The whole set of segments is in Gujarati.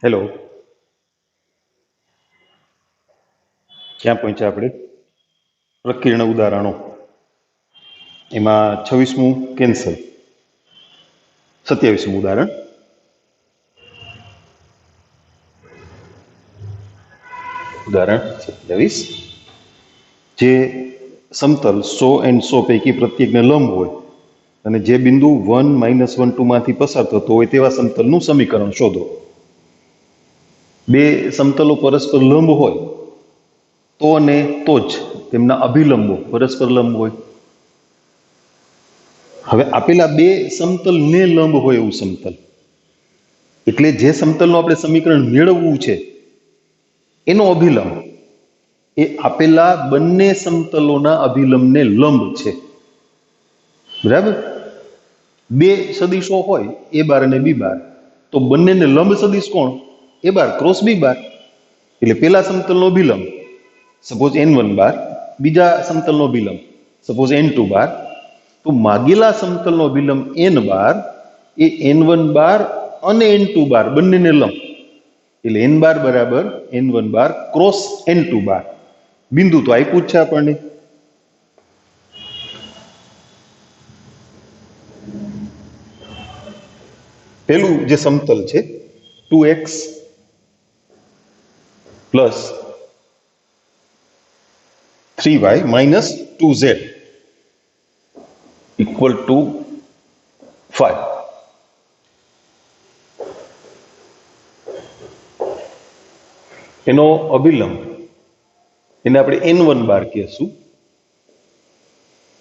હેલો, ક્યાં પહોંચ્યા આપણે? પ્રકીર્ણ ઉદાહરણો. એમાં 26મું કેન્સલ. 27મું ઉદાહરણ. ઉદાહરણ 27. જે સમતલ 100 and 100 પૈકી પ્રત્યેકને લંબ હોય અને જે બિંદુ 1, -1, 2 માંથી પસાર થતો હોય તેવા સમતલનું સમીકરણ શોધો. બે સમતલો પરસ્પર લંબ હોય તો અને તો જ તેમના અભિલંબો પરસ્પર લંબ હોય. હવે આપેલા બે સમતલને લંબ હોય એવું સમતલ, એટલે જે સમતલનું આપણે સમીકરણ મેળવવું છે એનો અભિલંબ એ આપેલા બંને સમતલોના અભિલંબને લંબ છે. બરાબર? બે સદિશો હોય એ બાર અને બી બાર, તો બંનેને લંબ સદિશ કોણ? એ બાર ક્રોસ બી બાર. એટલે પેલા સમતલનો અભિલંબ સપોઝ n1 બાર, બીજા સમતલનો અભિલંબ સપોઝ n2 બાર, તો માગેલા સમતલનો અભિલંબ n બાર એ n1 બાર અને n2 બાર બંનેને લંબ, એટલે n બાર બરાબર n1 બાર ક્રોસ n2 બાર. બિંદુ તો આપ્યું જ છે આપણને. પેલું જે સમતલ છે 2x plus 3y minus 2z equal to 5. એનો અભિલંબ એને આપણે n1 બાર કહેશું,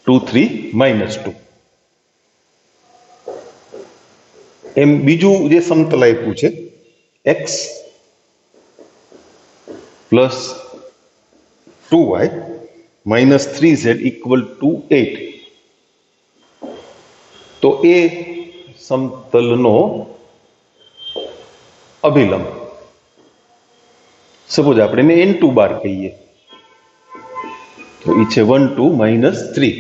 2, 3, -2. એમ બીજું જે સમતલ આપ્યું છે x plus 2y minus 3z equal to 8. તો એ સમતલનો અભિલંબ સપોઝ આપણે એને n2 બાર કહીએ, તો એ છે 1, 2, -3.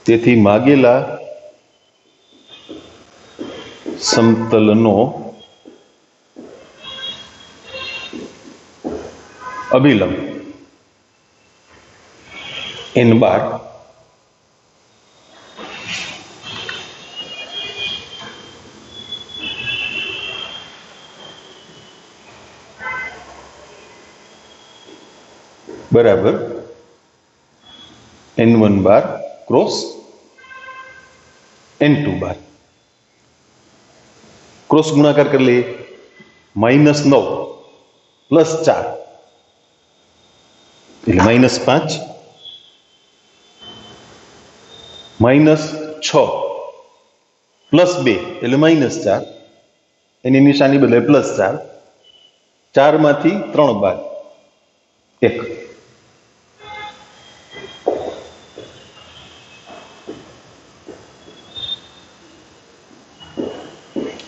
તેથી માગેલા સમતલનો અભિલંબ n બાર બરાબર n1 બાર ક્રોસ n2 બાર. ક્રોસ ગુણાકાર કરી લઈએ, -9 પ્લસ 4 એટલે -5, -6 પ્લસ 2 એટલે -4, એની નિશાની બદલે +4. 4 માંથી 3 બાદ 1.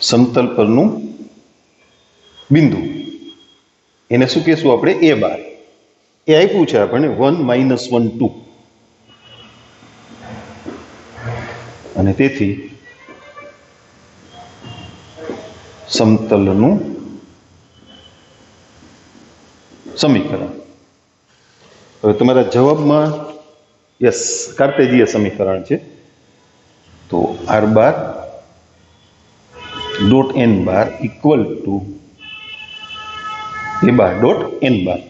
સમતલ પરનું બિંદુ એને શું કહેશું આપણે? a બાર. એ આપ્યું છે આપણને 1, -1, 2, અને તેથી સમતલનું સમીકરણ. હવે તમારા જવાબમાં યસ કાર્ટેજીય સમીકરણ છે, તો r bar dot n bar equal to a bar dot n bar.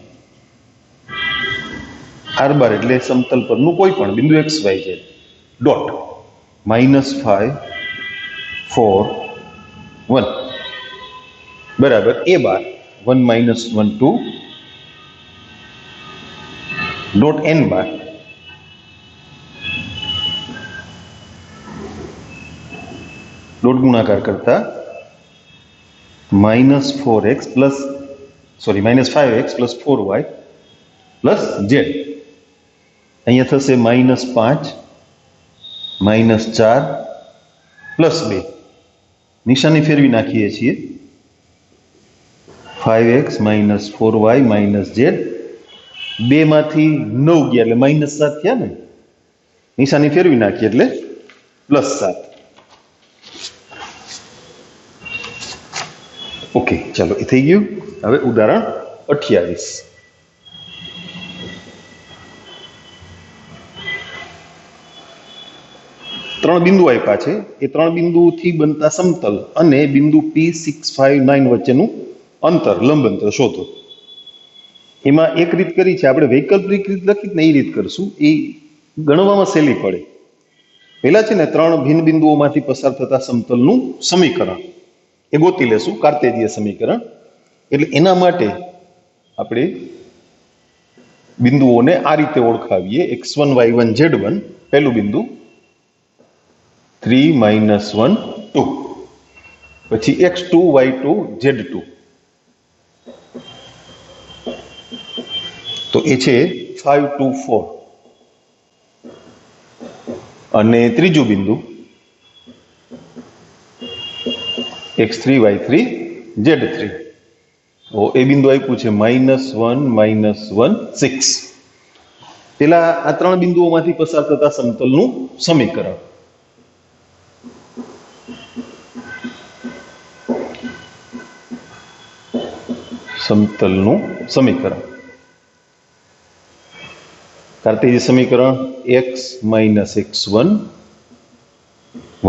r બાર એટલે સમતલ પરનું કોઈ પણ બિંદુ x y z ડોટ -5, 4, 1 બરાબર a bar 1, -1, 2 dot n bar. Dot ગુણાકાર કરતા -5x plus 4y plus z. અહીંયા થશે -5, -4 પ્લસ 2. નિશાની ફેરવી નાખીએ છીએ, 5x - 4y - z. 2 માંથી 9 ગયા એટલે -7 થયા ને. નિશાની ફેરવી નાખીએ એટલે +7. ઓકે, ચાલો એ થઈ ગયું. હવે ઉદાહરણ 28. ત્રણ બિંદુ આપ્યા છે. એ ત્રણ બિંદુથી બનતા સમતલ અને બિંદુ P659 વચ્ચેનું અંતર, લંબ અંતર શોધો. એમાં એક રીત કરી છે આપણે, વૈકલ્પિક રીત લખી ને એ રીત કરશું, એ ગણવામાં સહેલી પડે. પહેલા છે ને ત્રણ ભિન્ન બિંદુઓમાંથી પસાર થતા સમતલનું સમીકરણ એ ગોતી લેશું, કાર્તેજીય સમીકરણ. એટલે એના માટે આપણે બિંદુઓને આ રીતે ઓળખાવીએ. x1 y1 z1 પહેલું બિંદુ, 3 -1 2, પછી x2 y2 z2, તો એ છે 5 2 4. અને ત્રીજું બિંદુ x3 y3 z3, તો એ બિંદુ આપ્યું છે -1 -1 6. પેલા આ ત્રણ બિંદુઓમાંથી પસાર થતા સમતલનું સમીકરણ. સમતલનું સમીકરણ, કાર્તેજીય સમીકરણ x - x1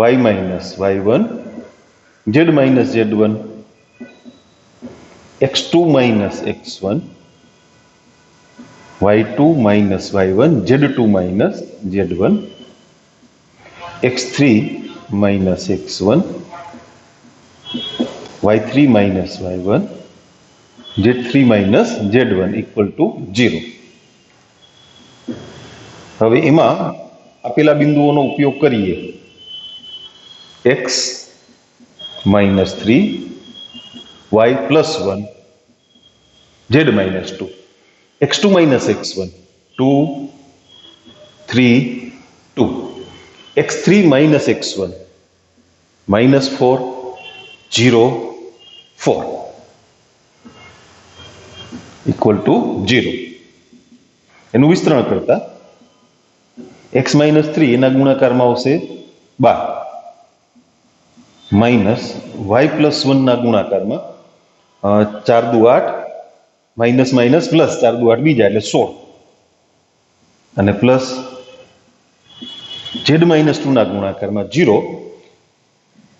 y - y1 z - z1 x2 - x1 y2 - y1 z2 - z1 x3 - x1 y3 - y1 z3 - z1 = 0. હવે એમાં આપેલા બિંદુઓનો ઉપયોગ કરીએ. x - 3 y + 1 z - 2 x2 - x1 2 3 2 x3 - x1 -4 0 4 = 0. એનું વિસ્તરણ કરતા x - 3 એના ગુણાકારમાં આવશે 12, -y + 1 ના ગુણાકારમાં 4 દુ 8, -+ 4 દુ 8 બીજા એટલે 16, અને પ્લસ z - 2 ના ગુણાકારમાં 0,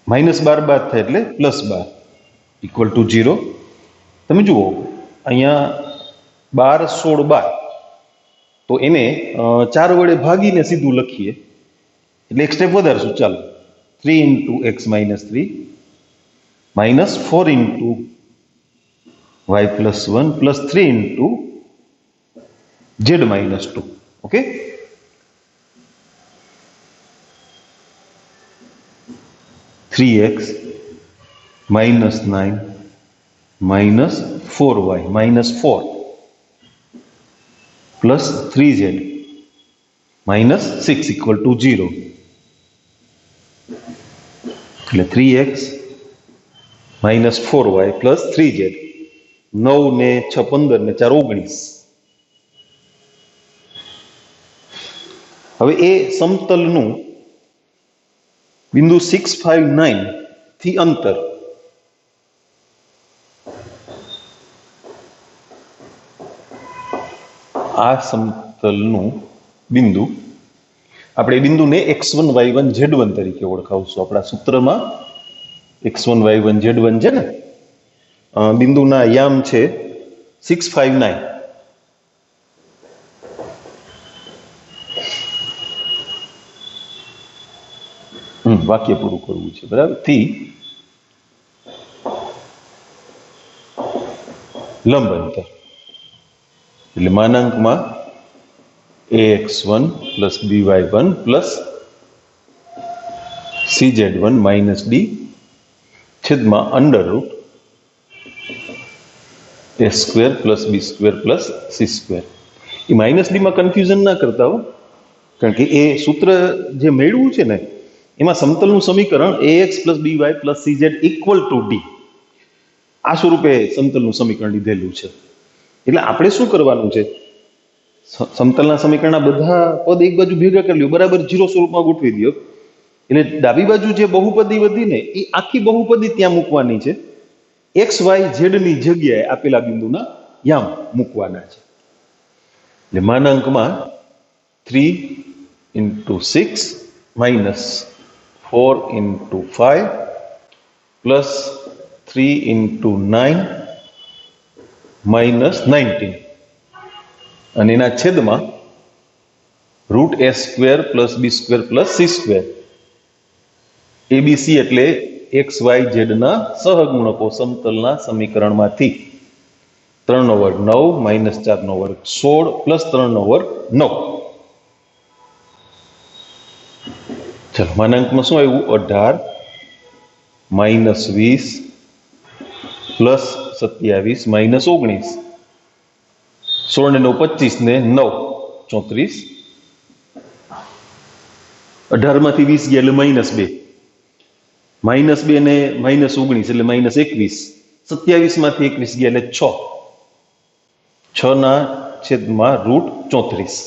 -12 બાદ થાય એટલે +12 = 0. તમે જુઓ અહીંયા 12 16 12, તો એને 4 વડે ભાગીને સીધું લખીએ એટલે એક સ્ટેપ વધારશું. ચાલો, 3 × x - 3 -4 × y + 1 + 3 × z - 2. Okay, -3x - 9 -4y -4 + 3z - 6 = 0. એટલે 3x - 4y + 3z, 9 ને 6 15 ને 4 19. હવે એ સમતલનું બિંદુ 659 થી અંતર આ સમતલનું બિંદુ આપણે બિંદુને x1 y1 z1 તરીકે ઓળખાવશું. આપણા સૂત્રમાં x1 y1 z1 છે ને, બિંદુના યામ છે 659. વાક્ય પૂરું કરવું છે, બરાબર. થી લંબ અંતર એટલે માનાંકમાં ax1 + by1 + cz1 - d છેદમાં √ a² + b² + c². એ -d માં કન્ફ્યુઝન ના કરતા હો, કારણ કે એ સૂત્ર જે મેળવ્યું છે ને એમાં સમતલનું સમીકરણ ax + by + cz = d આ સ્વરૂપે સમતલનું સમીકરણ લીધેલું છે. એટલે આપણે શું કરવાનું છે, સમતલના સમીકરણના બધા પદ એક બાજુ ભેગા કરી લ્યો, બરાબર 0 સ્વરૂપમાં ગોઠવી દો. એટલે ડાબી બાજુ જે બહુપદી વધી ને એ આખી બહુપદી ત્યાં મૂકવાની છે, એક્સ વાય ઝેડ ની જગ્યાએ આપેલા બિંદુના યામ મૂકવાના છે. એટલે માનાંકમાં 3 into 6 minus 4 into 5 plus 3 into 9 minus 19 અને એના છેદમાં root a square plus b square plus c square. A b c એટલે એક્સ વાય ઝેડના સહગુણકો સમતલના સમીકરણમાંથી 3 નો વર્ગ 9 માઇનસ 4 નો વર્ગ 16 પ્લસ 3 નો વર્ગ 9. ચલો માનાંકમાં શું આવ્યું? 18 માઇનસ 20 પ્લસ 27 માઇનસ 19. 16 ને 9 25 ને 9 34. 18 માંથી 20 ગયા એટલે -2. -2 ને -19 એટલે -21. 27 માંથી 21 ગયા એટલે 6. 6 ના છેદમાં રૂટ 34.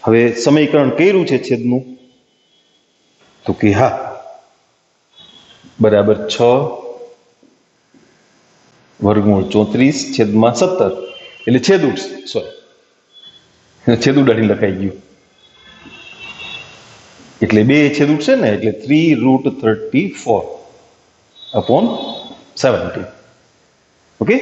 હવે સમીકરણ કર્યું છે છેદનું, તો કે હા બરાબર 6 વર્ગમૂળ 34 છેદમાં 17 એટલે છેદ ઉડાડી લખાઈ ગયું. એટલે 2 છેદ ઉડશે ને, એટલે 3√34 upon 17. ઓકે,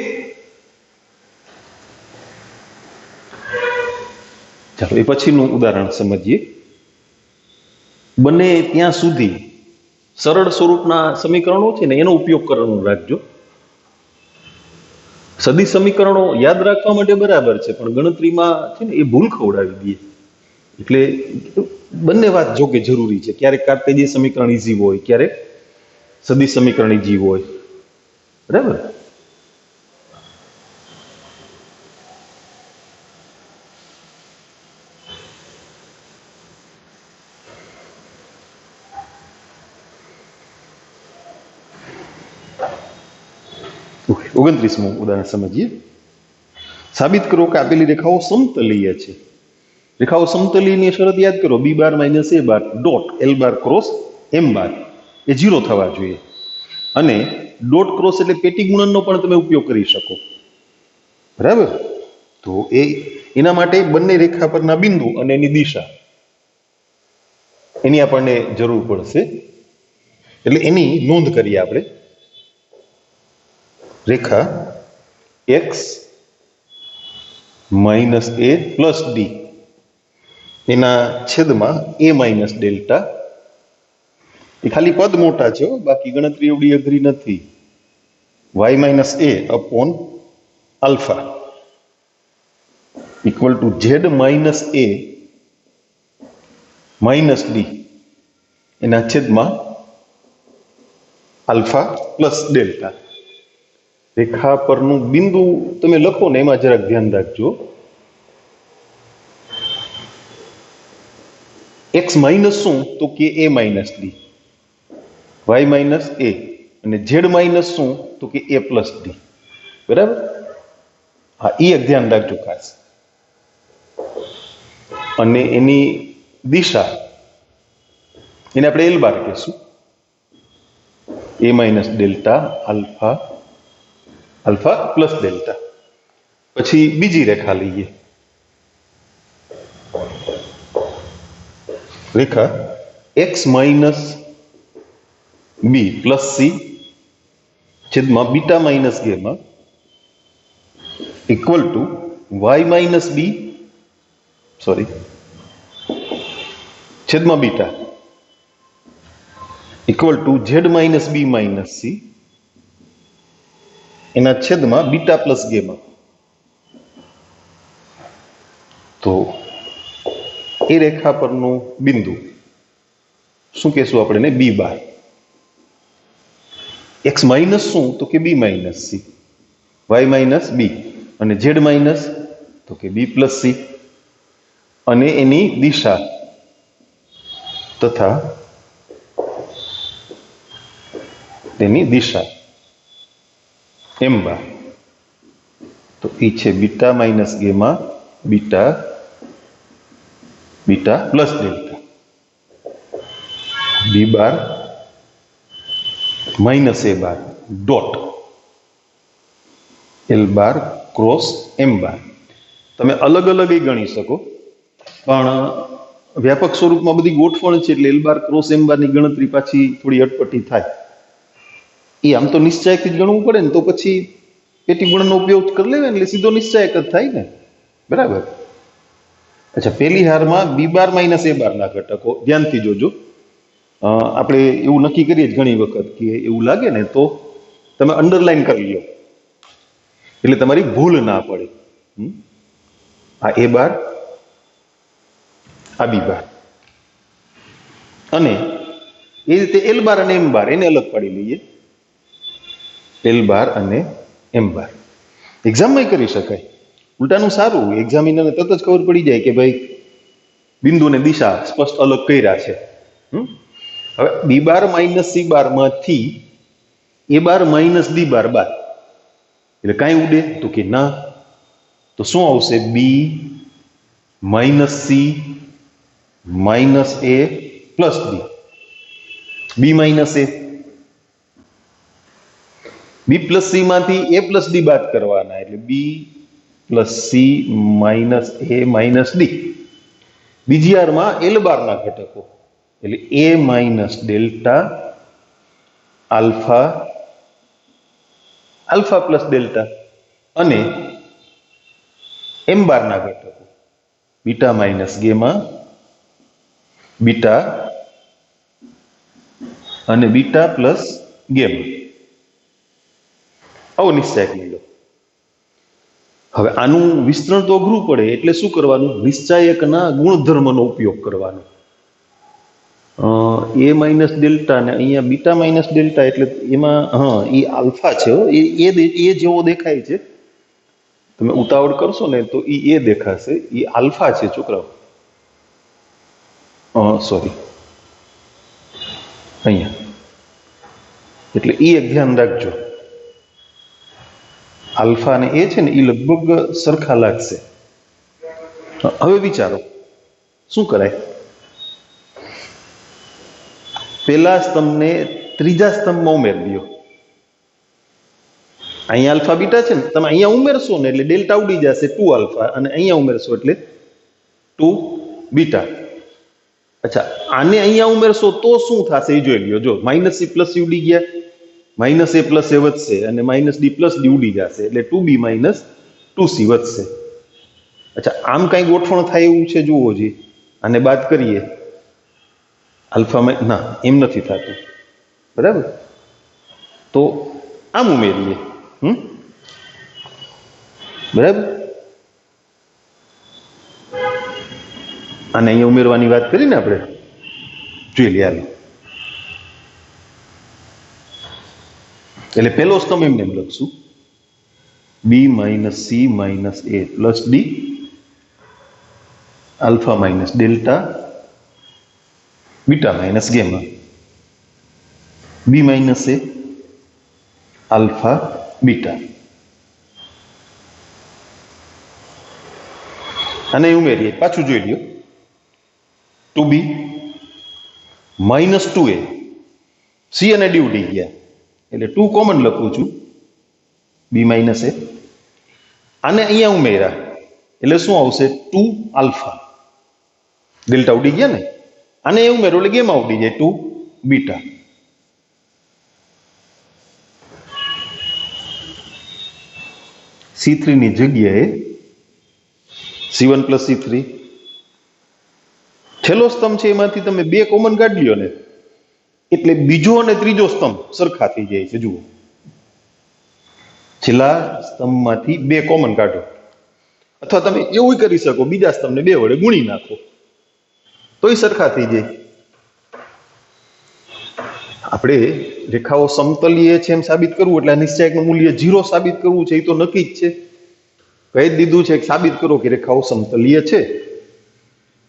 ચાલો એ પછીનું ઉદાહરણ સમજીએ. બને ત્યાં સુધી સરળ સ્વરૂપના સમીકરણો છે ને એનો ઉપયોગ કરવાનો રાખજો. સદી સમીકરણો યાદ રાખવા માટે બરાબર છે, પણ ગણતરીમાં છે ને એ ભૂલ ખવડાવી દે. એટલે બંને વાત જો કે જરૂરી છે. ક્યારેક કાર્ટેશિયન સમીકરણ ઈઝી હોય, ક્યારેક સદી સમીકરણ ઈઝી હોય. બરાબર. ઓકે, 29મું ઉદાહરણ સમજીએ. સાબિત કરો કે આપેલી રેખાઓ સમતલીય છે. રેખાઓ સમતલીયની શરત યાદ કરો. b bar minus a bar dot l bar cross m બાર એ 0 થવા જોઈએ. અને ડોટ ક્રોસ એટલે પેટી ગુણનનો પણ તમે ઉપયોગ કરી શકો. બરાબર. તો એના માટે બંને રેખા પરના બિંદુ અને એની દિશા એની આપણને જરૂર પડશે. એટલે એની નોંધ કરીએ આપણે. રેખા x minus a plus d એના છેદમાં a માઇનસ ડેલ્ટા. એ ખાલી પદ મોટા છે, બાકી ગણતરી એવડી અઘરી નથી. y minus a upon alpha equal to z minus a minus d એના છેદમાં આલ્ફા પ્લસ ડેલ્ટા. રેખા પરનું બિંદુ તમે લખો ને એમાં જરાક ધ્યાન રાખજો. x માઇનસ શું? તો કે a minus d. y minus a અને z માઇનસ શું? તો કે a પ્લસ d. બરાબર. હા, એ એક ધ્યાન રાખજો ખાસ. અને એની દિશા એને આપણે એલ બાર કહેશું. a minus delta alpha alpha plus delta. પછી બીજી રેખા લઈએ. રેખા x minus b plus c છેદમાં beta minus gamma equal to y minus b છેદમાં beta equal to z minus b minus c એના છેદમાં બીટા પ્લસ ગેમા. તો એ રેખા પરનું બિંદુ શું કહેશું આપણે? બી બાર. એક્સ માઇનસ શું? તો કે બી માઇનસ સી. વાય માઇનસ બી અને ઝેડ માઇનસ તો કે બી પ્લસ સી. અને એની દિશા તથા તેની દિશા એમ બાર. તો એ છે beta minus gamma beta beta plus delta. B bar minus એ bar dot l bar cross m bar. તમે અલગ અલગ ગણી શકો, પણ વ્યાપક સ્વરૂપમાં બધી ગોઠવણ છે એટલે એલ બાર ક્રોસ એમ બારની ગણતરી પાછી થોડી અટપટી થાય. એ આમ તો નિશ્ચાયકથી જ ગણવું પડે ને, તો પછી પેટી ગુણનનો ઉપયોગ કરી લેવાય એટલે સીધો નિશ્ચાયક જ થાય ને, બરાબર. અચ્છા, પેલી હારમાં બી બાર માઇનસ એ બારના ઘટકો ધ્યાનથી જોજો. આપણે એવું નક્કી કરીએ જ ઘણી વખત કે એવું લાગે ને તો તમે અંડરલાઈન કરી લો એટલે તમારી ભૂલ ના પડે. આ એ બાર, આ બી બાર, અને એ રીતે એલ બાર અને એમ બાર એને અલગ પાડી લઈએ. એલ બાર અને એમ બાર એક્ઝામમાં કરી શકાય. ઉલટાનું સારું, એક્ઝામિનરને તરત જ ખબર પડી જાય કે ભાઈ બિંદુ ને દિશા સ્પષ્ટ અલગ કર્યા છે. હવે બી બાર માઇનસ સી બાર માંથી એ બાર માઇનસ ડી બાર બાદ એટલે કાંઈ ઉડે તો કે ના. તો શું આવશે? B minus c minus a plus d. B minus a, b plus c માંથી એ પ્લસ ડી બાદ કરવાના એટલે b plus c minus a minus d. બીજી હારમાં એલ બારના ઘટકો એટલે a minus delta alpha, alpha plus delta, અને એમ બારના ઘટકો બીટા માઇનસ ગેમા, બીટા અને બીટા પ્લસ ગેમા. આવો નિશ્ચાયક લઈ લો. હવે આનું વિસ્તરણ તો અઘરું પડે એટલે શું કરવાનું? નિશ્ચાયકના ગુણધર્મનો ઉપયોગ કરવાનો. એ માઇનસ ડેલ્ટા ને અહીંયા બીટા માઇનસ ડેલ્ટા એટલે એમાં એ આલ્ફા છે, એ જેવો દેખાય છે. તમે ઉતાવળ કરશો ને તો એ દેખાશે, એ આલ્ફા છે છોકરાઓ. સોરી, અહીંયા એટલે એ એક ધ્યાન રાખજો. આલ્ફા ને એ છે ને એ લગભગ સરખા લાગશે. હવે વિચારો શું કરાય? પેલા સ્તંભને ત્રીજા સ્તંભમાં ઉમેરી દો. અહીંયા આલ્ફા બીટા છે ને, તમે અહીંયા ઉમેરશો ને એટલે ડેલ્ટા ઉડી જશે 2 આલ્ફા, અને અહીંયા ઉમેરશો એટલે 2 બીટા. અચ્છા, આને અહીંયા ઉમેરશો તો શું થશે એ જોઈ લ્યો. જો માઇનસ સી પ્લસ સી ઉડી ગયા, માઇનસ એ પ્લસ એ વધશે, અને માઇનસ ડી પ્લસ ડી ઉડી જશે એટલે 2b માઇનસ 2c વધશે. અચ્છા, આમ કઈ ગોઠવણ થાય એવું છે? જુઓ જી, આને બાદ કરીએ આલ્ફામાં, ના એમ નથી થતું, બરાબર. તો આમ ઉમેરીએ, બરાબર. અને અહીંયા ઉમેરવાની વાત કરીને આપણે જોઈ લઈએ. હાલો, એટલે પેલો સ્તંભ એમને એમ લખશું b minus c minus a plus d alpha minus delta beta minus gamma. B minus a alpha beta, અને ઉમેરીએ. પાછું જોઈ લ્યો, 2b માઇનસ 2a, સી અને ડી ઉડી ગયા એટલે 2 કોમન લખું છું, બી માઇનસ એ. આને અહીંયા ઉમેર્યા એટલે શું આવશે? 2 આલ્ફા, ડેલ્ટા ઉડી ગયા ને, આને એ ઉમેરો એટલે ગેમા ઉડી જાય 2 બીટા. C3 ની જગ્યાએ C1 પ્લસ C3. છેલ્લો સ્તંભ છે એમાંથી તમે 2 કોમન કાઢી લ્યો ને એટલે બીજો અને ત્રીજો સ્તંભ સરખા થઈ જાય છે. જુઓ, છેલ્લા સ્તંભમાંથી 2 કોમન કાઢો, અથવા તમે એવું કરી શકો બીજા સ્તંભને 2 વડે ગુણી નાખો તોય સરખા થઈ જાય. આપણે રેખાઓ સમતલીય છે એમ સાબિત કરવું એટલે આ નિશ્ચાયકનું મૂલ્ય 0 સાબિત કરવું છે એ તો નક્કી જ છે. કહી દીધું છે કે સાબિત કરો કે રેખાઓ સમતલીય છે,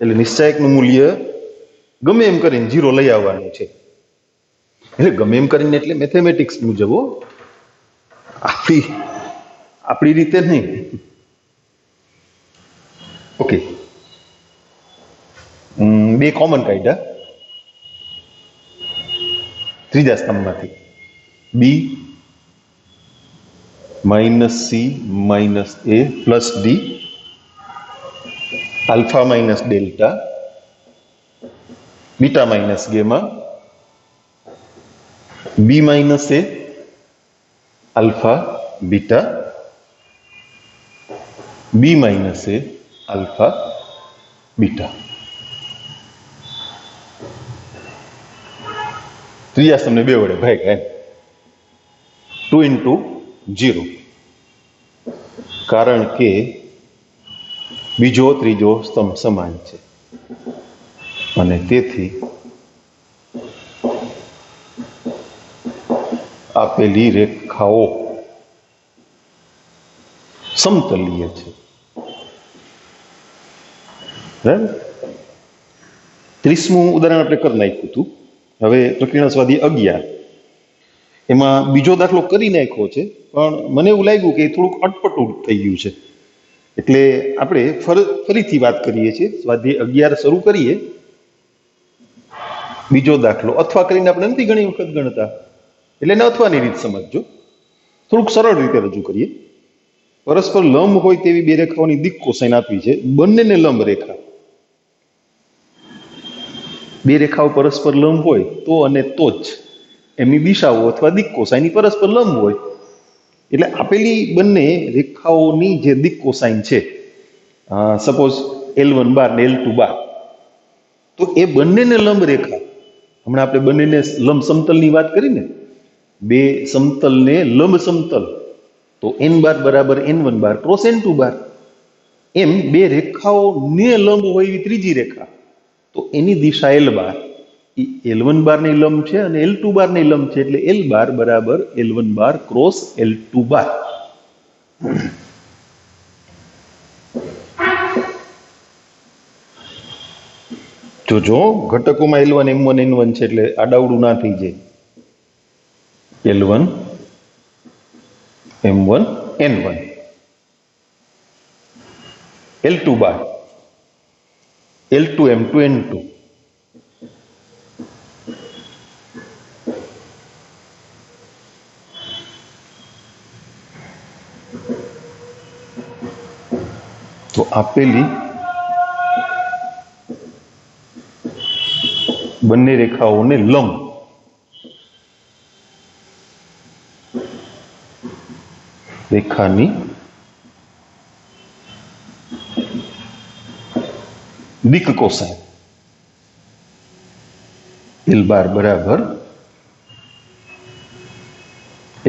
એટલે નિશ્ચાયકનું મૂલ્ય ગમે એમ કરીને 0 લઈ આવવાનું છે. એટલે ગમે એમ કરીને એટલે મેથેમેટિક્સ મુજબ, આપણી રીતે નહીં. ઓકે, 2 કોમન કાઢ્યા ત્રીજા સ્તંભમાંથી, b minus c minus a plus d alpha minus delta beta minus gamma b minus a alpha beta b minus a alpha beta त्रीजा स्तंभ बे वडे भाग्या 2 into 0 कारण के बीजो त्रीजो स्तंभ समान छे અને તેથી આપેલી રેખાઓ સમતલીય છે. બરાબર 30મું ઉદાહરણ આપણે કરી નાખ્યું હતું. હવે પ્રકરણ સ્વાધ્યાય 11 એમાં બીજો દાખલો કરી નાખ્યો છે પણ મને એવું લાગ્યું કે થોડુંક અટપટું થઈ ગયું છે એટલે આપણે ફરીથી વાત કરીએ છીએ. સ્વાધ્યાય 11 શરૂ કરીએ. બીજો દાખલો અથવા કરીને આપણે નથી ઘણી વખત ગણતા એટલે એને અથવાની રીત સમજજો. થોડુંક સરળ રીતે રજૂ કરીએ. પરસ્પર લંબ હોય તેવી બે રેખાઓની દિક્ કોસાઇન આપી છે. બંનેને લંબ રેખા બે રેખાઓ પરસ્પર લંબ હોય તો અને તો જ એમની દિશાઓ અથવા દિક્ કોસાઇન પરસ્પર લંબ હોય. એટલે આપેલી બંને રેખાઓની જે દિક્ કોસાઇન છે સપોઝ L1 બાર ને L2 બાર તો એ બંનેને લંબ રેખા હમણાં આપણે બંનેને લંબ સમતલની વાત કરીને બે સમતલને લંબ સમતલ તો n બાર બરાબર n1 બાર ક્રોસ n2 બાર એમ બે રેખાઓને લંબ હોય એવી ત્રીજી રેખા તો એની દિશા L બાર એ L1 બાર ની લંબ છે અને L2 બાર ની લંબ છે એટલે L બાર બરાબર L1 બાર ક્રોસ L2 બાર. જો ઘટકોમાં L1 M1 N1 છે એટલે આડાવડું ના થઈ જાય. L1 M1 N1 L2 બાર L2 M2 N2 તો આપેલી બંને રેખાઓને લંબ રેખાની દિક્ કોસાઇન L બાર બરાબર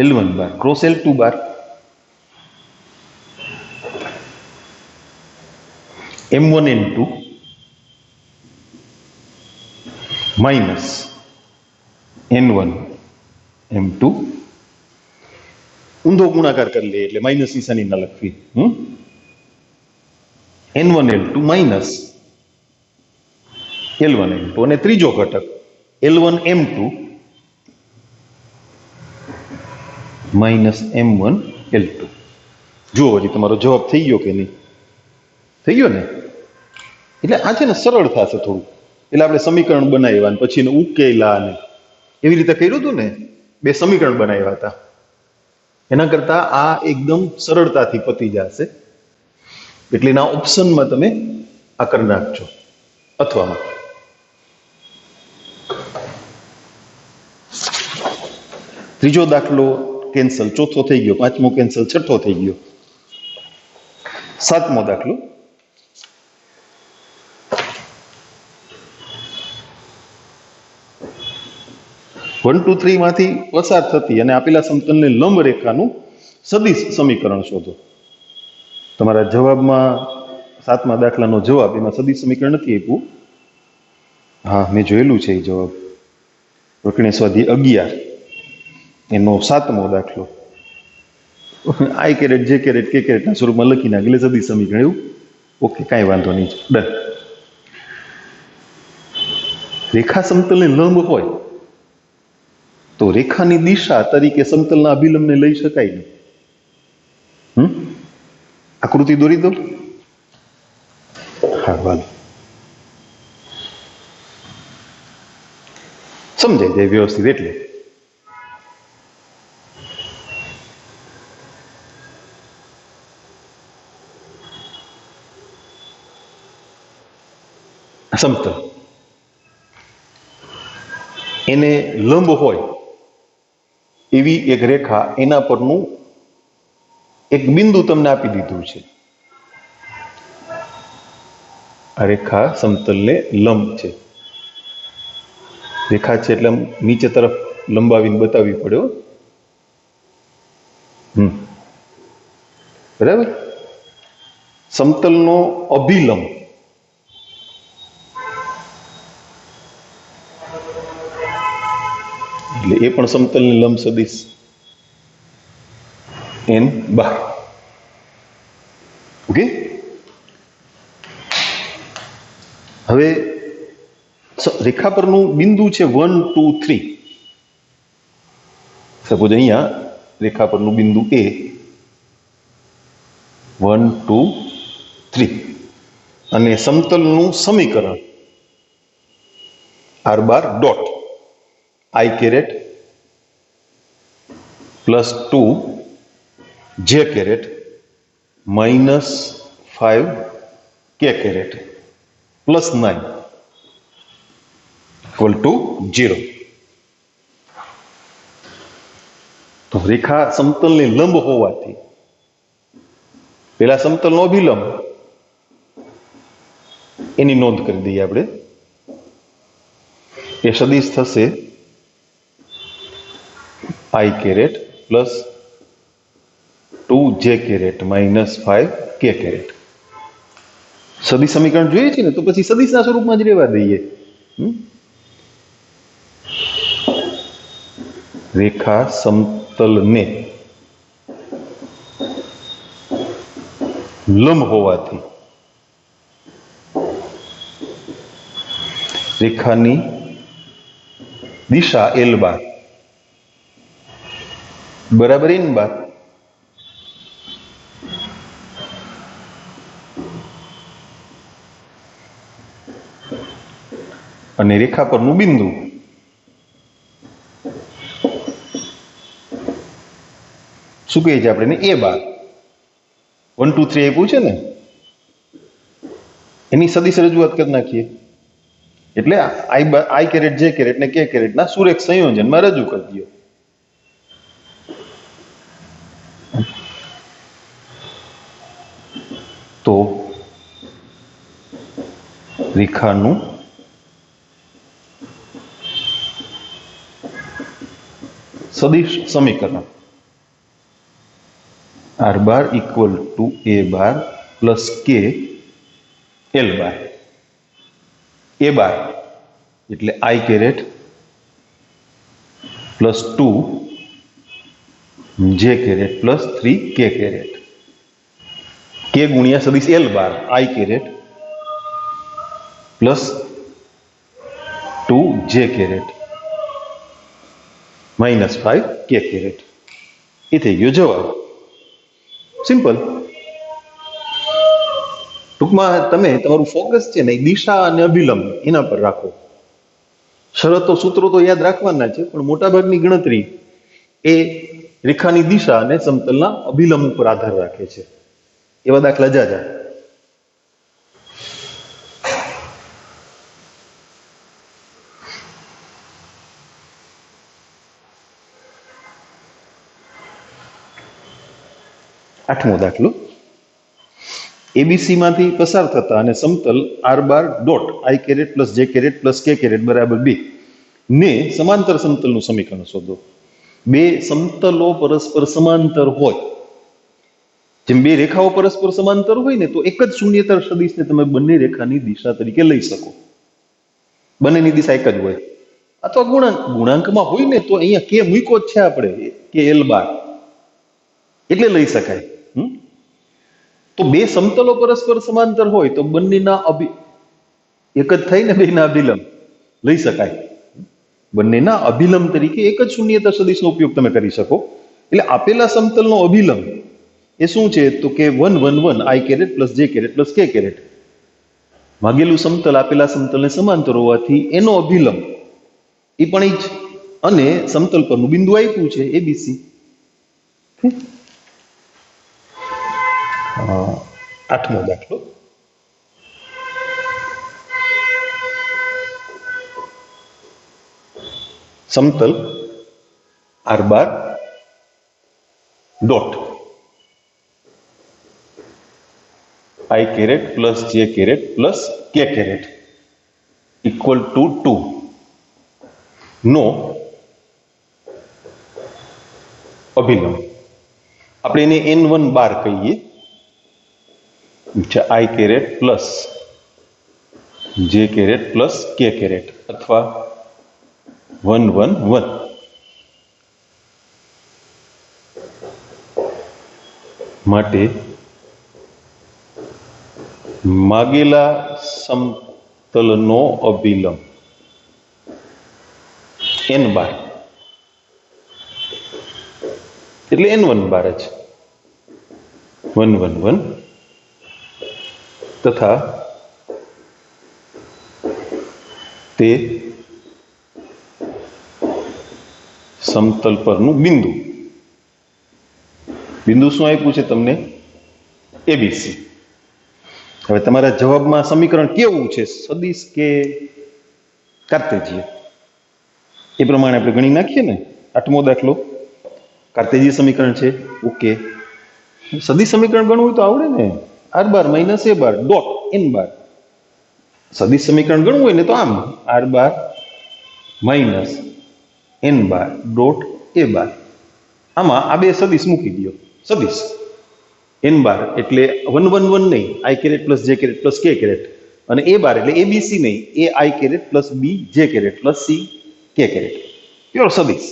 L1 બાર ક્રોસ L2 બાર M1 N2 minus N1 M2 ઊંધો ગુણાકાર કરી લે એટલે માઇનસ નિશાની ના લખવી. N1 L2 minus L1 M2 અને ત્રીજો ઘટક L1 M2 minus M1 L2. જુઓ હજી તમારો જવાબ થઈ ગયો કે નહીં? થઈ ગયો ને? એટલે આ છે ને સરળ થશે થોડું. એટલે આપણે સમીકરણ બનાવ્યા પછી એને ઉકેલા ને એવી રીતે કર્યું હતું ને. બે સમીકરણ બનાવ્યા હતા એના કરતા આ એકદમ સરળતાથી પતી જશે. એટલે એના ઓપ્શનમાં તમે આ કરી નાખજો અથવામાં. ત્રીજો દાખલો કેન્સલ, ચોથો થઈ ગયો, પાંચમો કેન્સલ, છઠ્ઠો થઈ ગયો. સાતમો દાખલો વન ટુ થ્રી માંથી પસાર થતી અને આપેલા સમતલને લંબ રેખાનું સદિશ સમીકરણ શોધો. તમારા જવાબમાં સાતમા દાખલાનો જવાબ એમાં સદિશ સમીકરણ નથી આપ્યું. હા મેં જોયેલું છે એ જવાબ. પ્રકરણ સ્વાધ્યાય 11 એનો સાતમો દાખલો આઈ કેરેટ જે કેરેટ કે કેરેટના સ્વરૂપમાં લખી નાખે એટલે સદિશ સમીકરણ એવું. ઓકે કાંઈ વાંધો નહીં, ડન. રેખા સમતલને લંબ હોય તો રેખાની દિશા તરીકે સમતલના અભિલંબને લઈ શકાય નહીં. આકૃતિ દોરી દો. હા વાલો સમજાય જાય વ્યવસ્થિત. એટલે સમતલ એને લંબ હોય એવી એક રેખા, એના પરનું એક બિંદુ તમને આપી દીધું છે. આ રેખા સમતલને લંબ છે. રેખા છે એટલે નીચે તરફ લંબાવીને બતાવવી પડ્યો. બરાબર. સમતલનો અભિલંબ એટલે એ પણ સમતલની લંબ સદિશ n બાર. ઓકે. હવે રેખા પરનું બિંદુ છે 1 2 3. સપોઝ અહીંયા રેખા પરનું બિંદુ એ 1 2 3 અને સમતલનું સમીકરણ r bar dot i caret plus 2 j caret minus 5 k caret plus 9 equal to 0. તો રેખા સમતલની લંબ હોવાથી પેલા સમતલનો અભિલંબ એની નોંધ કરી દઈએ આપણે. એ સદિશ થશે i caret plus 2 j caret minus 5 k caret. સદિશ સમીકરણ જોઈએ છે ને, તો પછી સદિશના સ્વરૂપમાં જ રહેવા દઈએ. રેખા સમતલને લંબ હોવાથી રેખાની દિશા l બાર બરાબર n બાર. અને રેખા પરનું બિંદુ શું કહીએ છીએ આપણે, એ બાર. 1 2 3 આપ્યું છે ને, એની સદિશ રજૂઆત કરી નાખીએ. એટલે i કેરેટ j કેરેટ ને k કેરેટના સુરેખ સંયોજનમાં રજૂ કરી દો. તો રેખાનું સદિશ સમીકરણ r bar equal to a bar plus k l bar. a bar એટલે i caret plus 2 j caret plus 3 k caret. k ગુણ્યા સદિશ l bar i caret plus 2 j caret minus 5 k caret. એ થઈ ગયો જવાબ. સિમ્પલ. ટૂંકમાં તમે તમારું ફોકસ છે ને દિશા અને અભિલંબ એના પર રાખો. શરતો સૂત્રો તો યાદ રાખવાના છે, પણ મોટાભાગની ગણતરી એ રેખાની દિશા અને સમતલના અભિલંબ ઉપર આધાર રાખે છે. એવા દાખલા જાજા. આઠમો દાખલો. એબીસી માંથી પસાર થતા અને સમતલ r bar dot i caret plus j caret plus k caret બરાબર 2 ને સમાંતર સમતલનું સમીકરણ શોધો. બે સમતલો પરસ્પર સમાંતર હોય, જેમ બે રેખાઓ પરસ્પર સમાંતર હોય ને, તો એક જ શૂન્યતર સદિશને તમે બંને રેખાની દિશા તરીકે લઈ શકો. બંનેની દિશા એક જ હોય. અથવા ગુણાંકમાં હોય ને, તો અહીંયા કે મૂક્યો જ છે આપણે, કે l બાર, એટલે લઈ શકાય. તો બે સમતલો પરસ્પર સમાંતર હોય તો બંનેના એક જ થઈને બેના અભિલંબ લઈ શકાય. બંનેના અભિલંબ તરીકે એક જ શૂન્યતર સદિશનો ઉપયોગ તમે કરી શકો. એટલે આપેલા સમતલનો અભિલંબ એ શું છે, તો કે 1 1 1 i caret plus j caret plus k caret. માગેલું સમતલ આપેલા સમતલને સમાંતર હોવાથી એનો અભિલંબ એ પણ એ જ, અને સમતલ પરનું બિંદુ આપ્યું છે એબીસી. આઠમો દાખલો. સમતલ R bar dot I caret plus J caret plus K caret equal to 2 નો અભિલંબ આપણે એને n1 બાર કહીએ I caret plus J caret plus K caret અથવા 1 1 1 માટે માગેલા સમતલનો અભિલંબ n બાર એટલે n1 બાર જ 1 1 1 તથા તે સમતલ પરનું બિંદુ શું આપ્યું છે તમને એબીસી હવે તમારા જવાબમાં સમીકરણ કેવું છે સદિશ કે કાર્તેજીય એ પ્રમાણે આપણે ગણી નાખીએ ને આઠમો દાખલો કાર્તેજીય સમીકરણ છે ઓકે સદિશ સમીકરણ ગણવું હોય તો આવડે ને આર બાર માઇનસ એ બાર ડોટ એન બાર સદિશ સમીકરણ ગણવું હોય ને તો આમ R bar minus N bar dot A બાર આમાં આ બે સદિશ મૂકી દો સદિશ એન બાર એટલે 1 1 1 નહીં આઈ કેરેટ પ્લસ જે કેરેટ પ્લસ કે કેરેટ અને એ બાર એટલે એબીસી નહીં એ આઈ caret plus B J caret plus C K caret pure સદિશ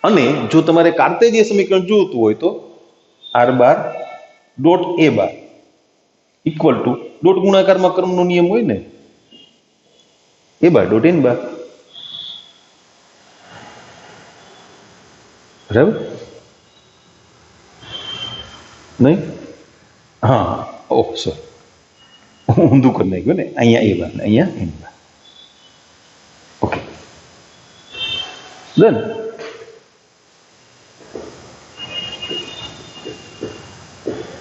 અને જો તમારે કાર્તેજીય સમીકરણ જોઈતું હોય તો R bar dot A bar equal to dot ગુણાકારમાં ક્રમનો નિયમ હોય ને એ બાર ડોટ એન બાર બરાબર નહીં હા ઓહ સોરી ઊંધું કરી નાખ્યું ને અહીંયા એ બાર અહીંયા એન બાર ઓકે ડન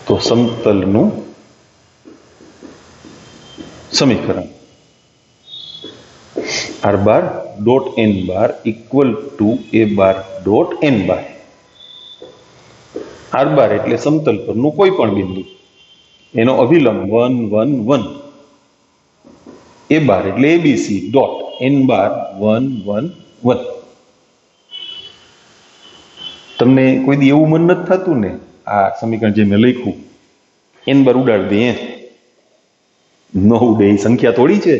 તો સમતલનું સમીકરણ R bar dot n bar equal to A bar dot n bar r bar એટલે સમતલ પરનું કોઈ પણ બિંદુ એનો અભિલંબ 1 1 1 એ બાર એટલે એબીસી ડોટ એન બાર 1 1 1 તમને કોઈ દી એવું મન નથી થતું ને આ સમીકરણ જે મેં લખ્યું એન બાર ઉડાડી દે ન ઉડે એ સંખ્યા થોડી છે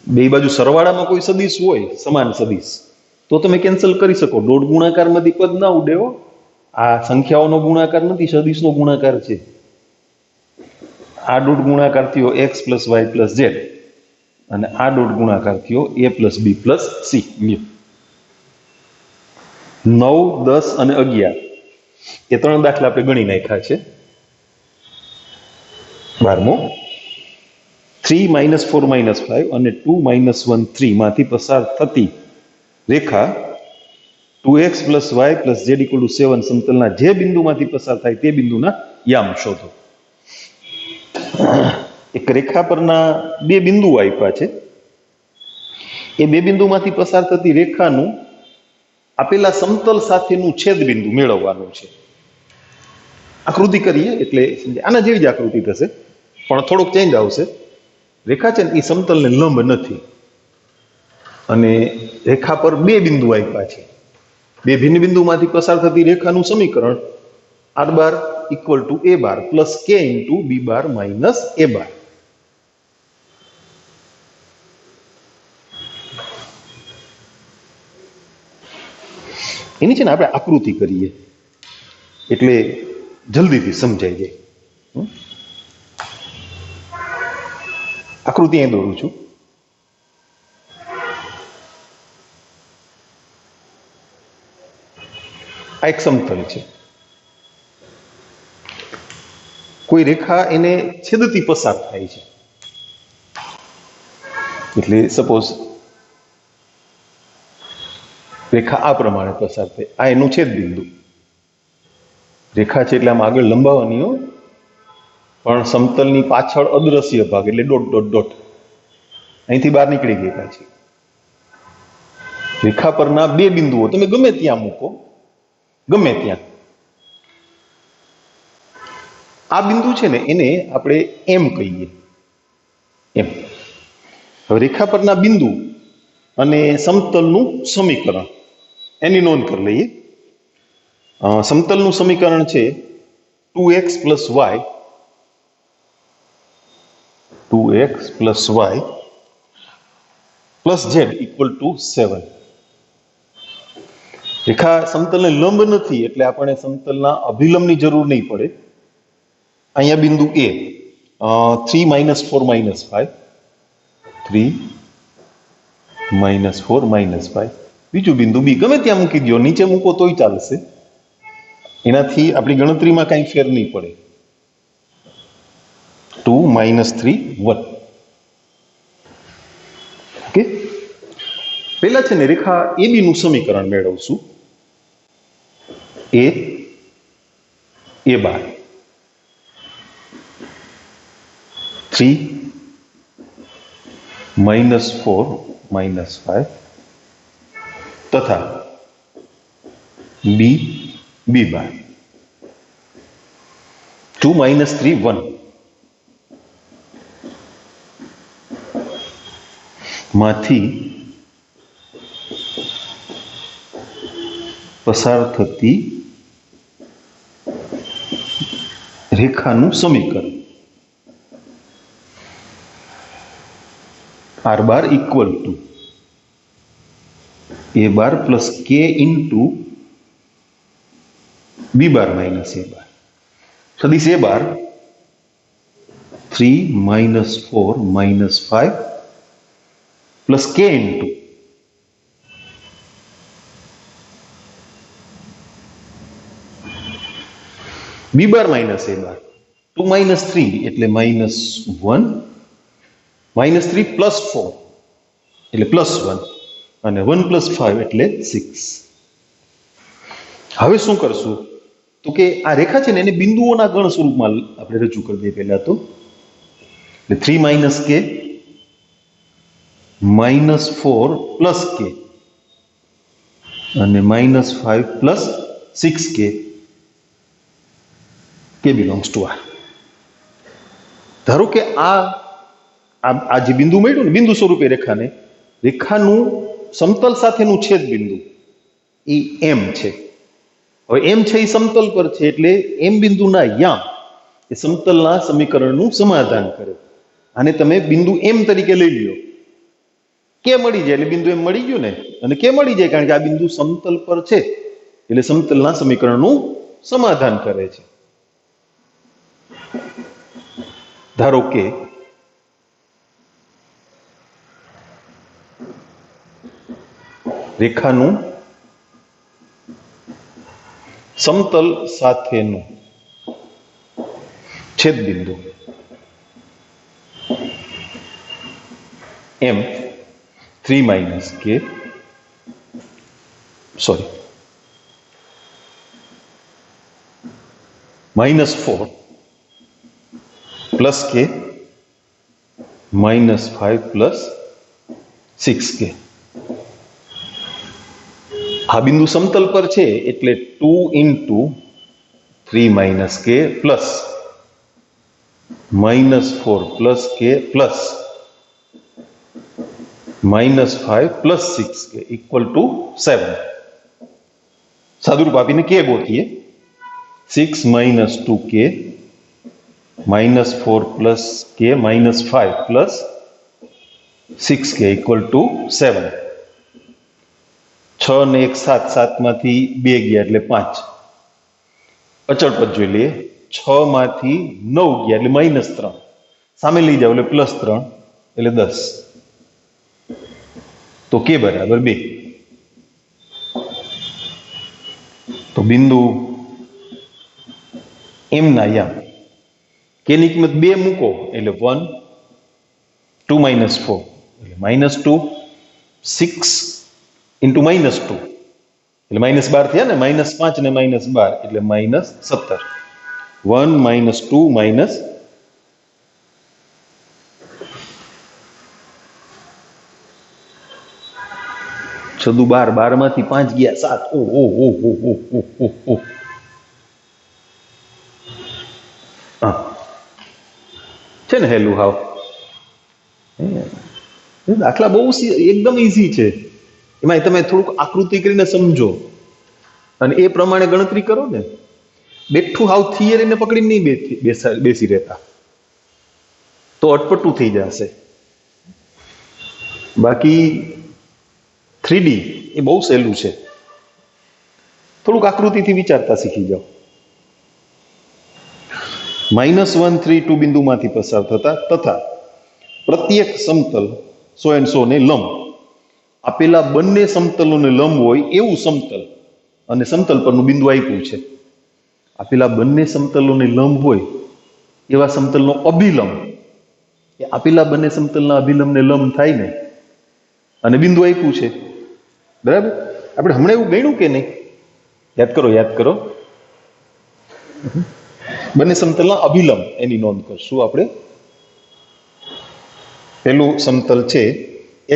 બે બાજુ સરવાળામાં કોઈ સદિશ હોય સમાન સદિશ તો તમે કેન્સલ કરી શકો ડોટ ગુણાકારમાંથી પદ ના ઉડે હો આ સંખ્યાઓનો ગુણાકાર નથી સદિશનો ગુણાકાર છે આ ડોટ ગુણાકાર થયો X plus Y plus Z અને આ ડોટ ગુણાકાર થયો A plus B plus C 9 10 અને 11 એ ત્રણ દાખલા આપણે ગણી નાખ્યા છે 12મો 3 - 4 - 5 અને 2 - 1 3 માંથી પસાર થતી રેખા 2x + y + z = 7 સમતલના જે બિંદુમાંથી પસાર થાય તે બિંદુના યામ શોધો એક રેખા પરના બે બિંદુ આપ્યા છે એ બે બિંદુમાંથી પસાર થતી રેખાનું આપેલા સમતલ સાથેનું છેદ બિંદુ મેળવવાનું છે આકૃતિ કરીએ એટલે આના જેવી જ આકૃતિ થશે પણ થોડોક ચેન્જ આવશે રેખા છે ને એ સમતલને લંબ નથી અને રેખા પર બે બિંદુ આપ્યા છે બે ભિન્ન બિંદુમાંથી પસાર થતી રેખાનું સમીકરણ R bar equal to A bar plus K into B bar minus A bar એની છે ને આપણે આકૃતિ કરીએ એટલે જલ્દીથી સમજાઈ જાય આકૃતિ અહીં દોરું છું આ એક સમતલ છે કોઈ રેખા એને છેદતી પસાર થાય છે એટલે સપોઝ રેખા આ પ્રમાણે પસાર થાય આ એનું છેદ બિંદુ રેખા છે એટલે આમ આગળ લંબાવવાની હો પણ સમતલની પાછળ અદ્રશ્ય ભાગ એટલે ડોટ ડોટ ડોટ અહીંથી બહાર નીકળી ગઈ પાછી રેખા પરના બે બિંદુઓ તમે ગમે ત્યાં મૂકો, ગમે ત્યાં. આ બિંદુ છે ને એને આપણે એમ કહીએ, એમ. હવે રેખા પરના બિંદુ અને સમતલનું સમીકરણ એની નોંધ કરી લઈએ. સમતલનું સમીકરણ છે 2x + y 2x + y + z = 7. રેખા સમતલને લંબ નથી એટલે આપણે સમતલના અભિલંબની જરૂર નહીં પડે. અહીંયા બિંદુ A 3 - 4 - 5 3 - 4 - 5. બીજું બિંદુ B ગમે ત્યાં મૂકી દો, નીચે મૂકો તોય ચાલશે, એનાથી આપણી ગણતરીમાં કાંઈ ફેર નહીં પડે. 2 - 3 1. ઓકે. પહેલા છે ને રેખા AB નું સમીકરણ મેળવશું. A બાર 3 - 4 - 5 તથા B બાર 2 - 3 1 માંથી પસાર થતી રેખાનું સમીકરણ R bar = A bar plus K into B bar minus A bar. સદિશ A bar 3 - 4 - 5 plus K into B bar minus A bar 2 - 3 એટલે -1 -3 + 4 એટલે +1 અને 1 + 5 એટલે 6. હવે શું કરશું તો કે આ રેખા છે ને એને બિંદુઓના ગણ સ્વરૂપમાં આપણે રજૂ કરી દઈએ. પહેલા તો એટલે 3 - K -4 + K અને -5 + 6K. K belongs to R. ધારો કે આ જે બિંદુ મળ્યું ને બિંદુ સ્વરૂપે રેખાને, રેખાનું સમતલ સાથેનું છેદ બિંદુ એ M છે. હવે M છે એ સમતલ પર છે એટલે M બિંદુના યામ એ સમતલના સમીકરણનું સમાધાન કરે. આને તમે બિંદુ M તરીકે લઈ લ્યો. K મળી જાય એટલે બિંદુ M મળી ગયું ને, અને K મળી જાય કારણ કે આ બિંદુ સમતલ પર છે એટલે સમતલના સમીકરણનું સમાધાન કરે છે. ધારો કે રેખાનું સમતલ સાથેનું છેદ બિંદુ M 3 - K -4 plus K -5 plus 6K. આ બિંદુ સમતલ પર છે એટલે 2 × 3 - K plus -4 plus K plus -5 plus 6K = 7. સાદુરૂપ આપીને K ગોતીએ. 6 - 2K -4 plus K -5 plus 6K = 7. 6 ને 1 7, 7 માંથી 2 ગયા એટલે 5. અચળ પદ જોઈ લઈએ. 6 માંથી 9 ગયા એટલે -3. સામે લઈ જાવ એટલે +3 એટલે 10. તો K બરાબર 2. તો બિંદુ M ના યામ K ની કિંમત 2 મૂકો એટલે 1, 2 - 4 એટલે -2, 6 × -2 એટલે -12 થયા ને, -5 ને -12 એટલે -17. 1 - 2 - 6 12, 12 માંથી 5 ગયા 7. ઓ ઓ ઓ ઓ ઓ ઓ ઓ ઓ. હા છે ને હેલું હાવ એ દાખલા બહુ એકદમ ઈઝી છે. એમાં તમે થોડુંક આકૃતિ કરીને સમજો અને એ પ્રમાણે ગણતરી કરો ને. બેઠું હાવ થિયરીને પકડીને નહીં બેસી રહેતા, તો અટપટું થઈ જશે. બાકી 3D એ બહુ સહેલું છે. થોડુંક આકૃતિથી વિચારતા શીખી જાઓ. -1 3 2 બિંદુમાંથી પસાર થતા તથા પ્રત્યેક સમતલ 100 and 100 ને લંબ આપેલા બંને સમતલોને લંબ હોય એવું સમતલ, અને સમતલ પરનું બિંદુ આપ્યું છે. આપેલા બંને સમતલોને લંબ હોય એવા સમતલનો અભિલંબ એ આપેલા બંને સમતલના અભિલંબને લંબ થાય ને, અને બિંદુ આપ્યું છે. બરાબર? આપણે હમણાં એવું ગણ્યું કે નહીં? યાદ કરો. બંને સમતલના અભિલંબ એની નોંધ કરશું આપણે. પેલું સમતલ છે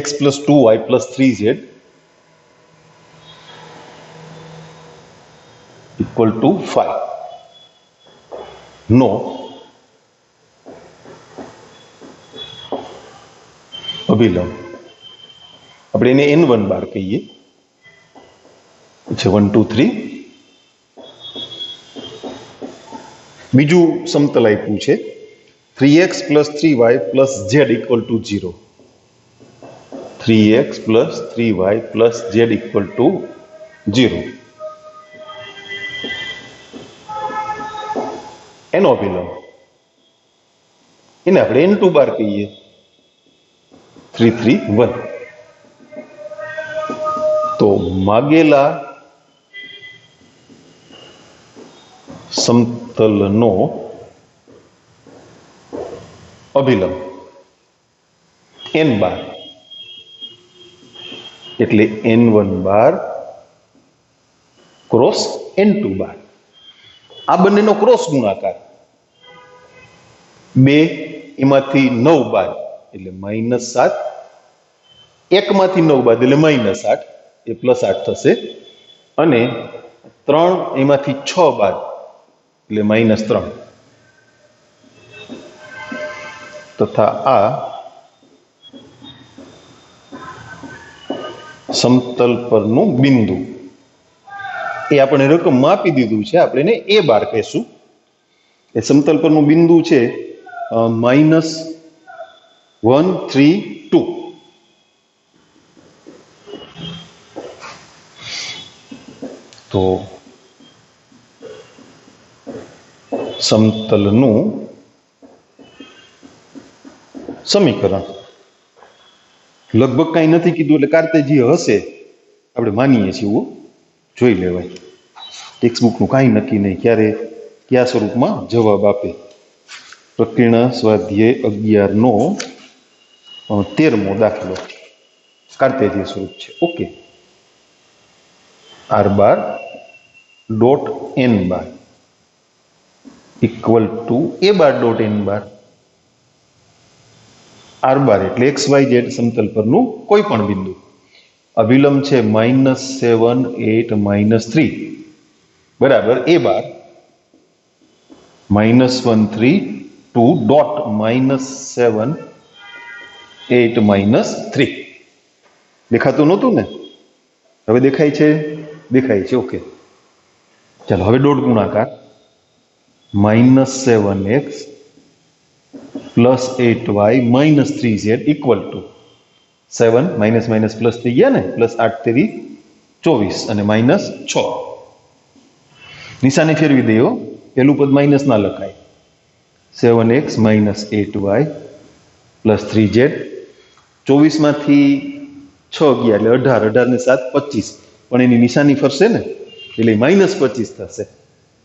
x + 2y + 3z = 5 નો અભિલંબ આપણે એને n1 બાર કહીએ. 1 2 3. બીજું સમતલ આપ્યું છે 3x + 3y + z = 0. 3x + 3y + z = 0. એનો અભિલંબ એને આપણે n2 બાર કહીએ. 3 3 1. તો માગેલા સમતલનો અભિલંબ n બાર એટલે n1 બાર ક્રોસ n2 બાર. આ બંનેનો ક્રોસ ગુણાકાર 2 એમાંથી 9 બાદ એટલે -7, 1 માંથી 9 બાદ એટલે -8 એ +8 થશે, અને 3 એમાંથી 6 બાદ એટલે -3. તથા આ સમતલ પરનું બિંદુ એ આપણે રકમમાં આપી દીધું છે, આપણે એને a બાર કહેશું. એ સમતલ પરનું બિંદુ છે -1 3 2. તો સમતલનું સમીકરણ લગભગ કાંઈ નથી કીધું એટલે કાર્તેજીય હશે, આપણે માનીએ છીએ. જોઈ લેવાય. ટેક્સ્ટબુકનું કાંઈ નક્કી નહીં ક્યારે કયા સ્વરૂપમાં જવાબ આપે. પ્રકીર્ણ સ્વાધ્યાય 11નો 13મો દાખલો કાર્તેજીય સ્વરૂપ છે. Okay. r bar dot n bar = a bar dot n bar. r બાર એટલે XYZ સમતલ પરનું કોઈ પણ બિંદુ. અભિલંબ છે -7 8 -3 બરાબર a બાર -1 3 2 ડોટ -7 8 -3. દેખાતું નહોતું ને? હવે દેખાય છે? દેખાય છે. ઓકે. ચાલો હવે ડોટ ગુણાકાર -7x + 8y - 3z = 7 - થઈ ગયા ને, +8 * 3 = 24 અને -6. નિશાની ફેરવી દો. પેલું પદ માઇનસ ના લખાય. 7x - 8y + 3z. 24 માંથી 6 ગયા એટલે 18, 18 ને 7 25, પણ એની નિશાની ફરશે ને એટલે -25 થશે.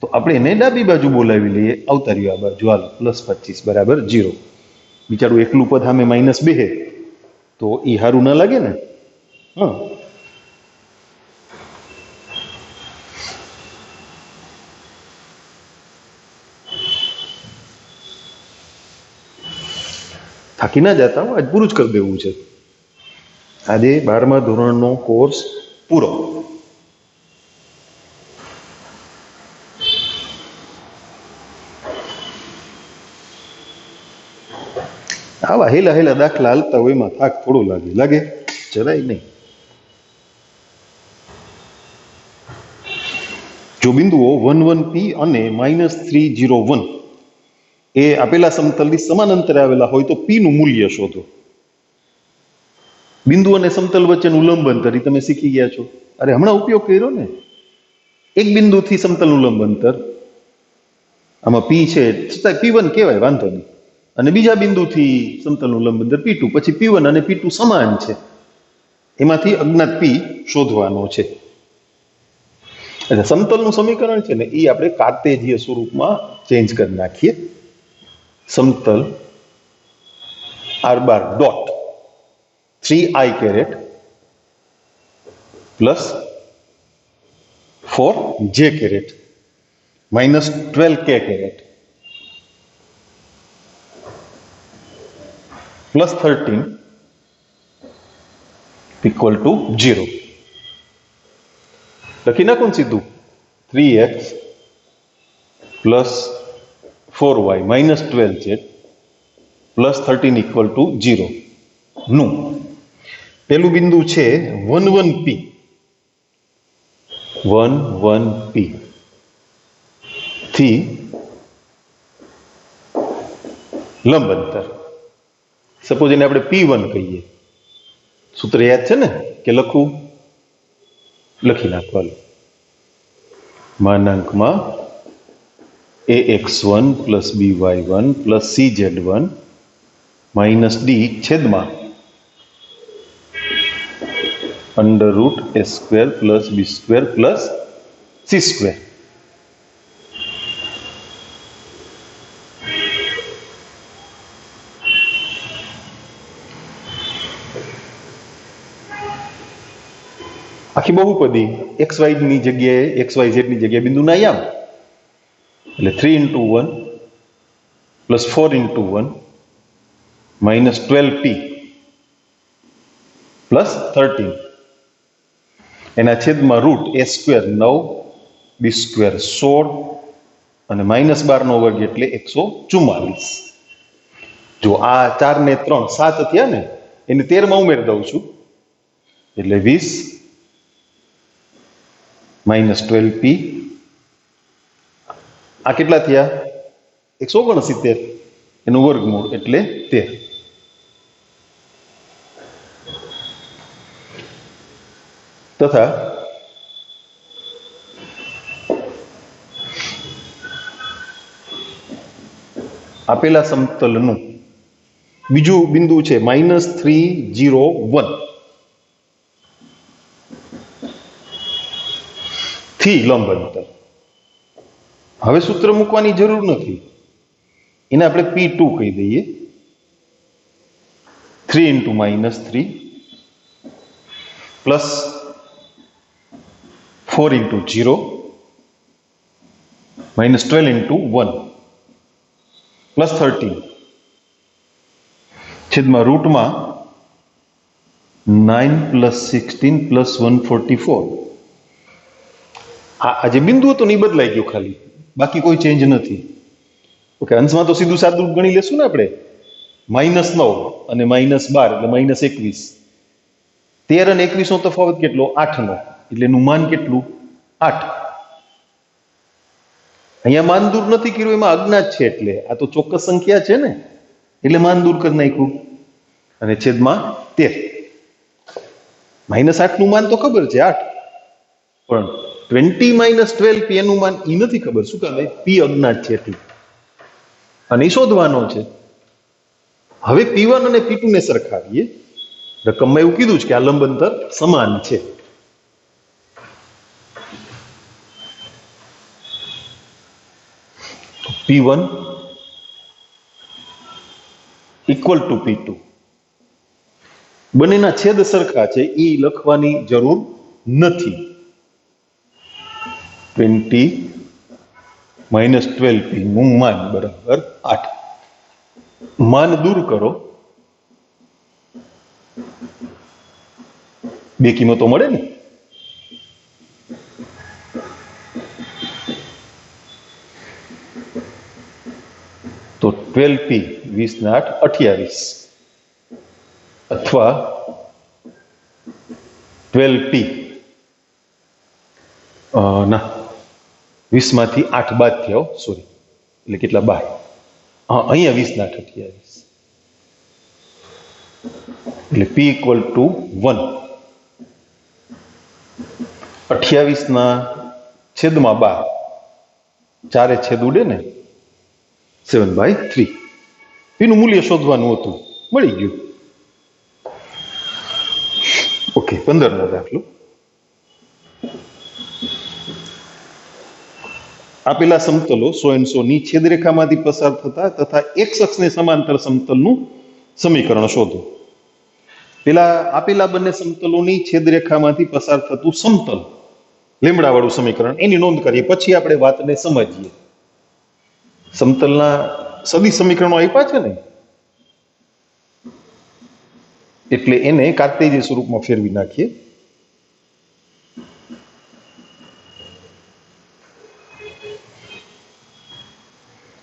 તો આપણે એને ડાબી બાજુ બોલાવી લઈએ. આવતા રહ્યો આ બાજુ. હાલો +25 = 0. બિચારું એકલું પદ સામે માઇનસ બેહે તો એ સારું ના લાગે ને. હા, થાકી ના જતા, આજ પૂરું જ કરી દેવું છે. આજે 12મા ધોરણનો કોર્સ પૂરો. આવા હેલા હેલા દાખલા હાલતા હોય એમાં થાક થોડો લાગે જરાય નહીં. જો બિંદુઓ 1 1 P અને -3 0 1 એ આપેલા સમતલની સમાન અંતરે આવેલા હોય તો P નું મૂલ્ય શોધો. બિંદુ અને સમતલ વચ્ચેનું લંબ અંતર તમે શીખી ગયા છો. અરે હમણાં ઉપયોગ કર્યો ને. એક બિંદુથી સમતલનું લંબ અંતર આમાં P છે છતાં P1 કહેવાય, વાંધો નહીં. અને બીજા બિંદુથી સમતલનું લંબ અંતર P2, પછી P1 અને P2 સમાન છે, એમાંથી અજ્ઞાત P શોધવાનો છે. એટલે સમતલનું સમીકરણ છે ને એ આપણે કાર્તેજીય સ્વરૂપમાં ચેન્જ કરી નાખીએ. સમતલ r bar dot 3i caret plus 4j caret minus 12k caret plus 13 equal to 0. લખી નાખો ને સીધું. 3x plus 4y minus 12z plus 13 equal to 0 નું પેલું બિંદુ છે 1 1 P 1 1 P થી લંબ અંતર. સપોઝ એને આપણે P1 કહીએ. સૂત્ર યાદ છે ને કે લખું? લખી નાખવાનું. માનાંકમાં ax1 plus by1 plus cz1 minus d છેદમાં under route a square plus b square plus c square. આખી બહુપદી xy ની જગ્યાએ xyz ની જગ્યાએ બિંદુના યામ એટલે 3 × 1 પ્લસ 4 × 1 માઇનસ 12p પ્લસ 13 એના છેદમાં root a square 9 b square 16 અને માઇનસ 12 નો વર્ગ એટલે 144. જો આ 4 ને 3 7 થયા ને એને 13 માં ઉમેરી દઉં છું એટલે 20 માઇનસ 12p. આ કેટલા થયા? 169 એનું વર્ગમૂળ એટલે 13. તથા આપેલા સમતલનું બીજું બિંદુ છે -3 0 1 થી લંબ અંતર. હવે સૂત્ર મૂકવાની જરૂર નથી, એને આપણે P2 કહી દઈએ. 3 × -3 પ્લસ 4 × 0 માઇનસ 12 × 1 પ્લસ 13 છેદમાં રૂટમાં 9 પ્લસ 16 પ્લસ 144. આ જે બિંદુ હતું ને એ બદલાઈ ગયું ખાલી, બાકી કોઈ ચેન્જ નથી. ઓકે, અંશમાં તો સીધું સાદું ગણી લેશું ને આપણે. -9 અને -12 એટલે -21. 13 અને 21 નો તફાવત કેટલો? 8 નો. એટલે એનું માન કેટલું? 8. અહીંયા માન દૂર નથી કર્યું, એમાં અજ્ઞાત છે એટલે. આ તો ચોક્કસ સંખ્યા છે ને એટલે માન દૂર કરી નાખ્યું. અને છેદમાં 13. -8 નું માન તો ખબર છે 8, પણ 20 - 12p એનું માન ઈ નથી ખબર. શું કામ? P અજ્ઞાત છે એટલે, અને એ શોધવાનો છે. હવે P1 અને P2 ને સરખાવીએ. રકમમાં એવું કીધું છે કે આ લંબ અંતર સમાન છે. P1 equal to P2. બંનેના છેદ સરખા છે એ લખવાની જરૂર નથી. 20 - 12p નું માન બરાબર 8. માન દૂર કરો બે કિંમતો મળે ને. તો 12p 20 ને 8 28 અથવા 12p ના 20 માંથી 8 બાદ થયા, સોરી, એટલે કેટલા 12, હા અહીંયા 20 ને 8 28, એટલે p ઇક્વલ ટુ 1. 28 ના છેદમાં 12, ચારે છેદ ઉડે ને, 7/3. પીનું મૂલ્ય શોધવાનું હતું, મળી ગયું. ઓકે, 15મો દાખલો. આપેલા સમતલો 100 અને 100 ની છેદરેખામાંથી પસાર થતા તથા એક અક્ષને સમાંતર સમતલનું સમીકરણ શોધો. પેલા આપેલા બંને સમતલોની છેદરેખામાંથી પસાર થતું સમતલ લેમડા વાળું સમીકરણ, એની નોંધ કરીએ, પછી આપણે વાતને સમજીએ. સમતલના સદિશ સમીકરણો આપ્યા છે ને, એટલે એને કાર્ટેશિયન સ્વરૂપમાં ફેરવી નાખીએ.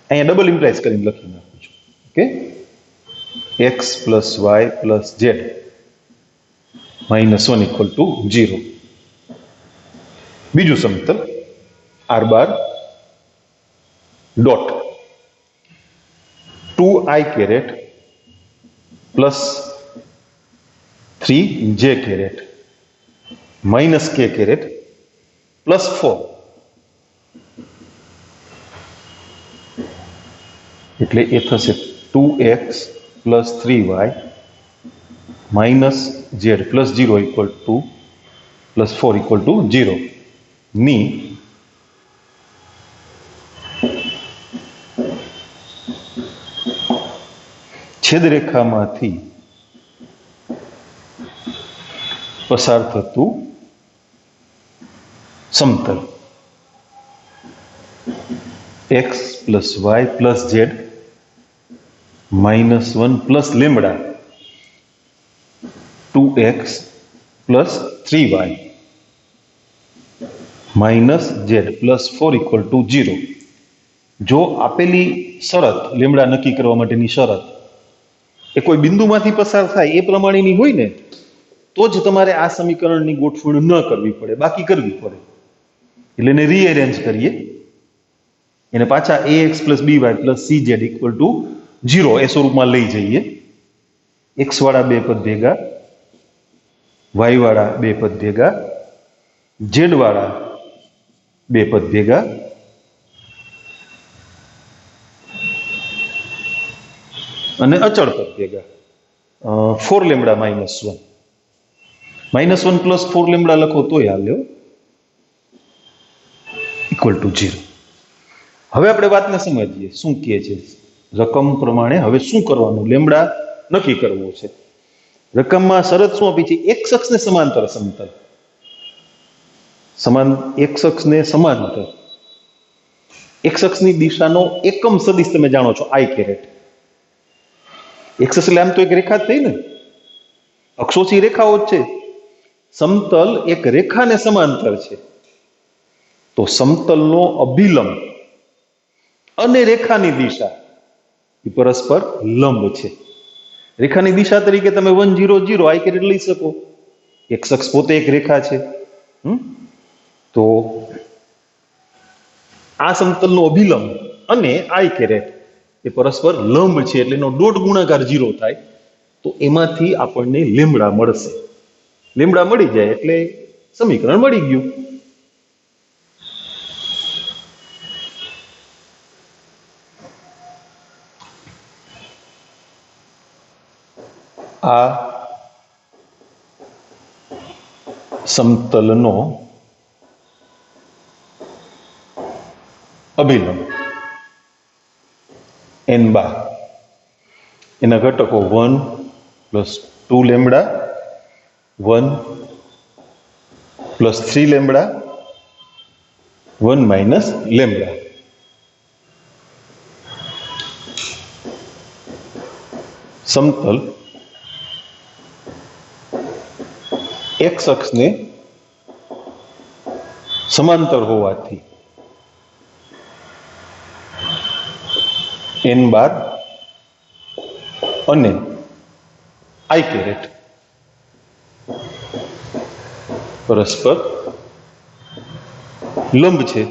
અહીંયા ડબલ ઇમ્પ્લાઇઝ કરીને લખી નાખું છું. Okay, x plus Y plus z -1 equal to 0. બીજું સમતલ r bar dot 2i caret plus 3j caret minus k caret plus 4, એટલે એ થશે 2x plus 3y minus z plus 0 equal to plus 4 equal to 0 ની છેદરેખામાંથી પસાર થતું સમતલ x plus Y plus z -1 plus lambda 2x plus 3y minus z plus 4 equal to 0. જો આપેલી શરત, લેમડા નક્કી કરવા માટેની શરત, એ કોઈ બિંદુમાંથી પસાર થાય એ પ્રમાણેની હોય ને, તો જ તમારે આ સમીકરણની ગોઠવણ ન કરવી પડે, બાકી કરવી પડે. એટલે એને રીએરેન્જ કરીએ, એને પાછા ax plus by plus cz equal to 0 એ સ્વરૂપમાં લઈ જઈએ. x વાળા બે પદ ભેગા, y વાળા બે પદ ભેગા, z વાળા બે પદ ભેગા, અને અચળ પદ ભેગા. 4 લેમડા -1, -1 પ્લસ 4 લેમડા લખો તોય હાલ્યો, ઇક્વલ ટુ 0. હવે આપણે વાતને સમજીએ, શું કહે છે રકમ પ્રમાણે. હવે શું કરવાનું? લેમડા નક્કી કરવો છે. રકમમાં શરત શું આપી છે? એક અક્ષને સમાંતર સમતલ, એક અક્ષને સમાંતર, એક અક્ષની દિશાનો એકમ સદિશ તમે જાણો છો, i કેરેટ. એક અક્ષ એટલે આમ તો એક રેખા જ થઈ ને, અક્ષોથી રેખાઓ જ છે. સમતલ એક રેખાને સમાંતર છે, તો સમતલનો અભિલંબ અને રેખાની દિશા એ પરસ્પર લંબ છે. રેખાની દિશા તરીકે તમે 1 0 0 i કેરેટ લઈ શકો. એક અક્ષ પોતે એક રેખા છે. તો આ સમતલનો અભિલંબ અને i કેરેટ એ પરસ્પર લંબ છે, એટલે એનો ડોટ ગુણાકાર 0 થાય. તો એમાંથી આપણને લેમડા મળશે. લેમડા મળી જાય એટલે સમીકરણ મળી ગયું. આ સમતલનો અભિલંબ n બાર, એના ઘટકો 1 plus 2 lambda, 1 plus 3 lambda, 1 minus lambda. સમતલ एक्स अक्ष ने समांतर होवाथी एन बार अने आई कैरेट परस्पर लंब छे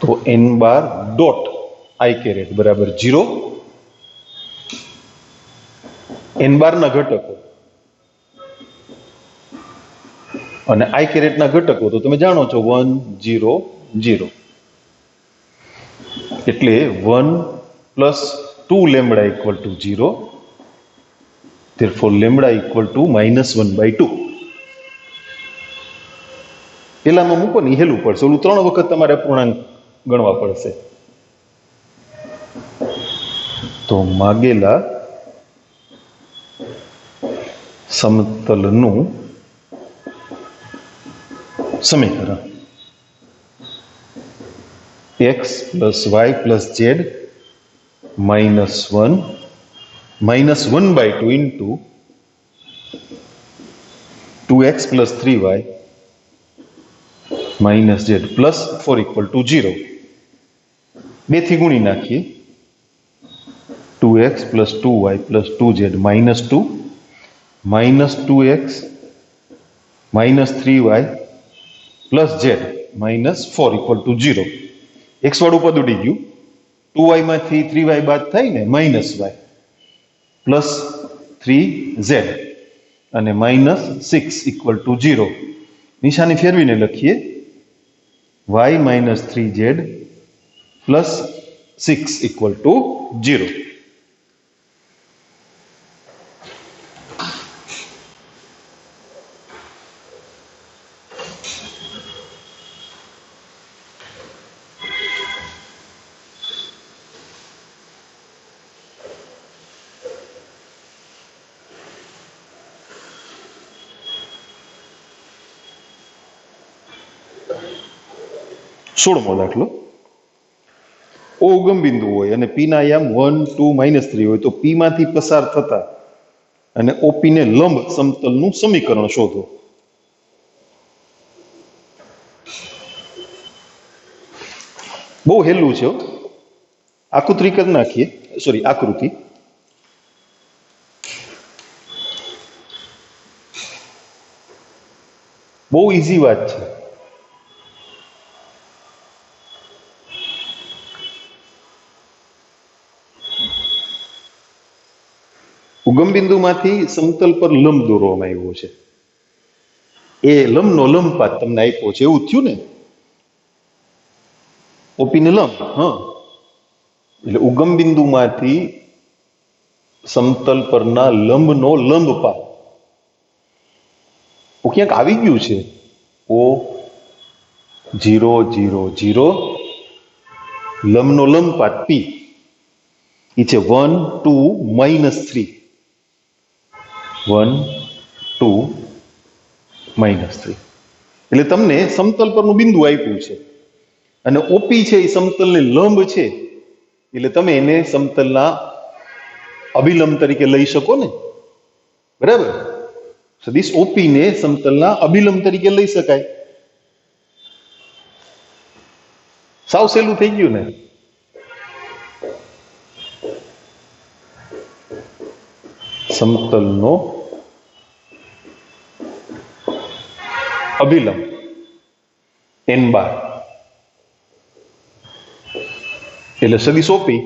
तो N bar dot I caret बराबर 0 एन बार ना घटको અને આઈ કેરેટના ઘટકો તો તમે જાણો છો 1 0 0 એટલે 1 plus 2 lambda equal to 0 therefore lambda equal to -1/2 પેલામાં મૂકો ને હેલું પડશે ઓલું 3 વખત તમારે અપૂર્ણાંક ગણવા પડશે તો માગેલા સમતલનું समीकरण x plus y plus z -1/2 into 2x plus 3y minus z plus 4 equal to 0 બે થી ગુણી નાખીએ 2x plus 2y plus 2z minus 2 minus 2x minus 3y plus z minus 4 equal to 0 x वाळું પદ ઉડી ગયું 2y માંથી 3y બાદ થાય ને માઈનસ y પ્લસ 3z અને માઈનસ 6 ઇક્વલ ટુ 0 નિશાની ફેરવીને લખીએ y minus 3z plus 6 equal to 0 16મો દાખલો ઓ ઉગમ બિંદુ હોય અને પી ના આયામ 1 2 -3 હોય તો પી માંથી પસાર થતા અને ઓપી ને લંબ સમતલનું સમીકરણ શોધો બહુ હેલું છે આકૃતિ કરી નાખીએ સોરી આકૃતિ બહુ ઈઝી વાત છે ઉગમ બિંદુમાંથી સમતલ પર લંબ દોરવામાં આવ્યો છે એ લંબનો લંબપાત તમને આપ્યો છે એવું થયું ને ઓપીને લંબ હા એટલે ઉગમ બિંદુમાંથી સમતલ પરના લંબનો લંબપાત ક્યાંક આવી ગયું છે ઓ 0 0 0 લંબનો લંબપાત પી એ છે 1 2 -3 1 2 -3 એટલે તમને સમતલ પરનું બિંદુ આપ્યું છે અને ઓપી છે એ સમતલને લંબ છે એટલે તમે એને સમતલના અભિલંબ તરીકે લઈ શકો ને બરાબર સદિશ ઓપી ને સમતલના અભિલંબ તરીકે લઈ શકાય સાવ સહેલું થઈ ગયું ને સમતલનો અભિલંબ n બાર એટલે સદિશ ઓપી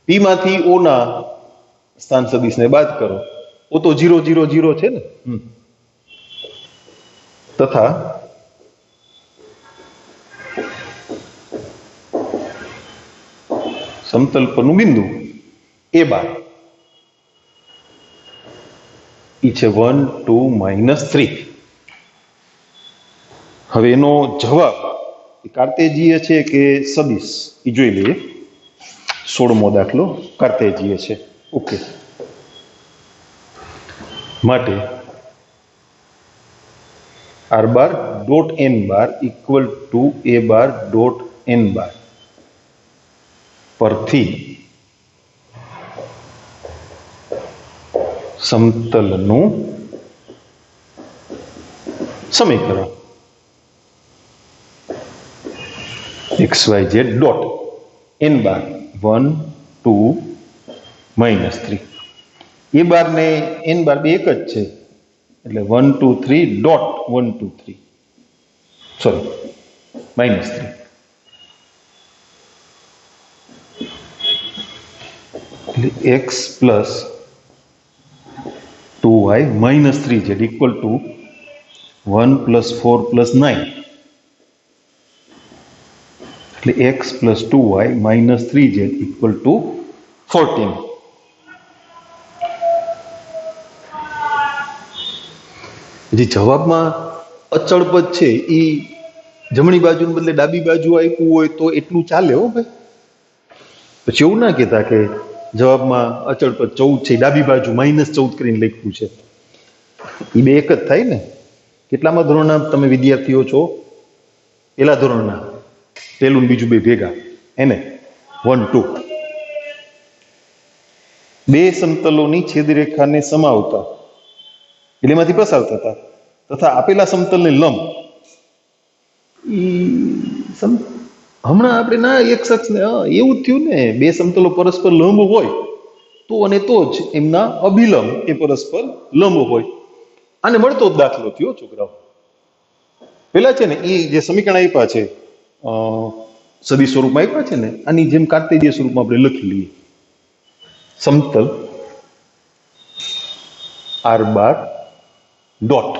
પી માંથી ઓ ના સ્થાન સદિશને બાદ કરો ઓ તો 0 0 0 છે ને તથા સમતલ પરનું બિંદુ એ બાર ઈ છે 1 2 -3 હવે એનો જવાબ કાર્તેજીય છે કે સદિશ એ જોઈ લઈએ 16મો દાખલો કાર્તેજીય છે ઓકે માટે r bar dot n bar equal to a bar dot n બાર પરથી સમતલનું સમીકરણ XYZ ડોટ n બાર 1 2 -3 એ બાર ને n બાર બે એક જ છે એટલે 1 2 3 ડોટ 1 2 3 સોરી -3 એટલે x plus 2y -3z equal to 1 plus 4 plus 9 એટલે x plus 2y -3z equal to 14. જે જવાબમાં અચળ પદ છે એ જમણી બાજુને બદલે ડાબી બાજુ આપ્યું હોય તો એટલું ચાલે હો ભાઈ. પછી એવું ના કહેતા કે જવાબમાં અચળ પદ 14 છે, ડાબી બાજુ -14 કરીને લખ્યું છે. એ બે એક જ થાય ને. કેટલામાં ધોરણના તમે વિદ્યાર્થીઓ છો? પહેલા ધોરણના. પહેલું ને બીજું બે ભેગા એને 1 2. બે સમતલોની છેદરેખાને સમાવતા એટલે એમાંથી પસાર થતા તથા આપેલા સમતલને લંબ. હમણાં આપણે ના એક શખ્સને એવું જ થયું ને, બે સમતલો પરસ્પર લંબ હોય તો અને તો જ એમના અભિલંબ એ પરસ્પર લંબ હોય. આને મળતો જ દાખલો થયો છોકરાઓ. પેલા છે ને એ જે સમીકરણ આપ્યા છે સદી સ્વરૂપમાં આપ્યા છે ને, આની જેમ કાર્તેજીય સ્વરૂપમાં આપણે લખી લઈએ. સમતલ r bar dot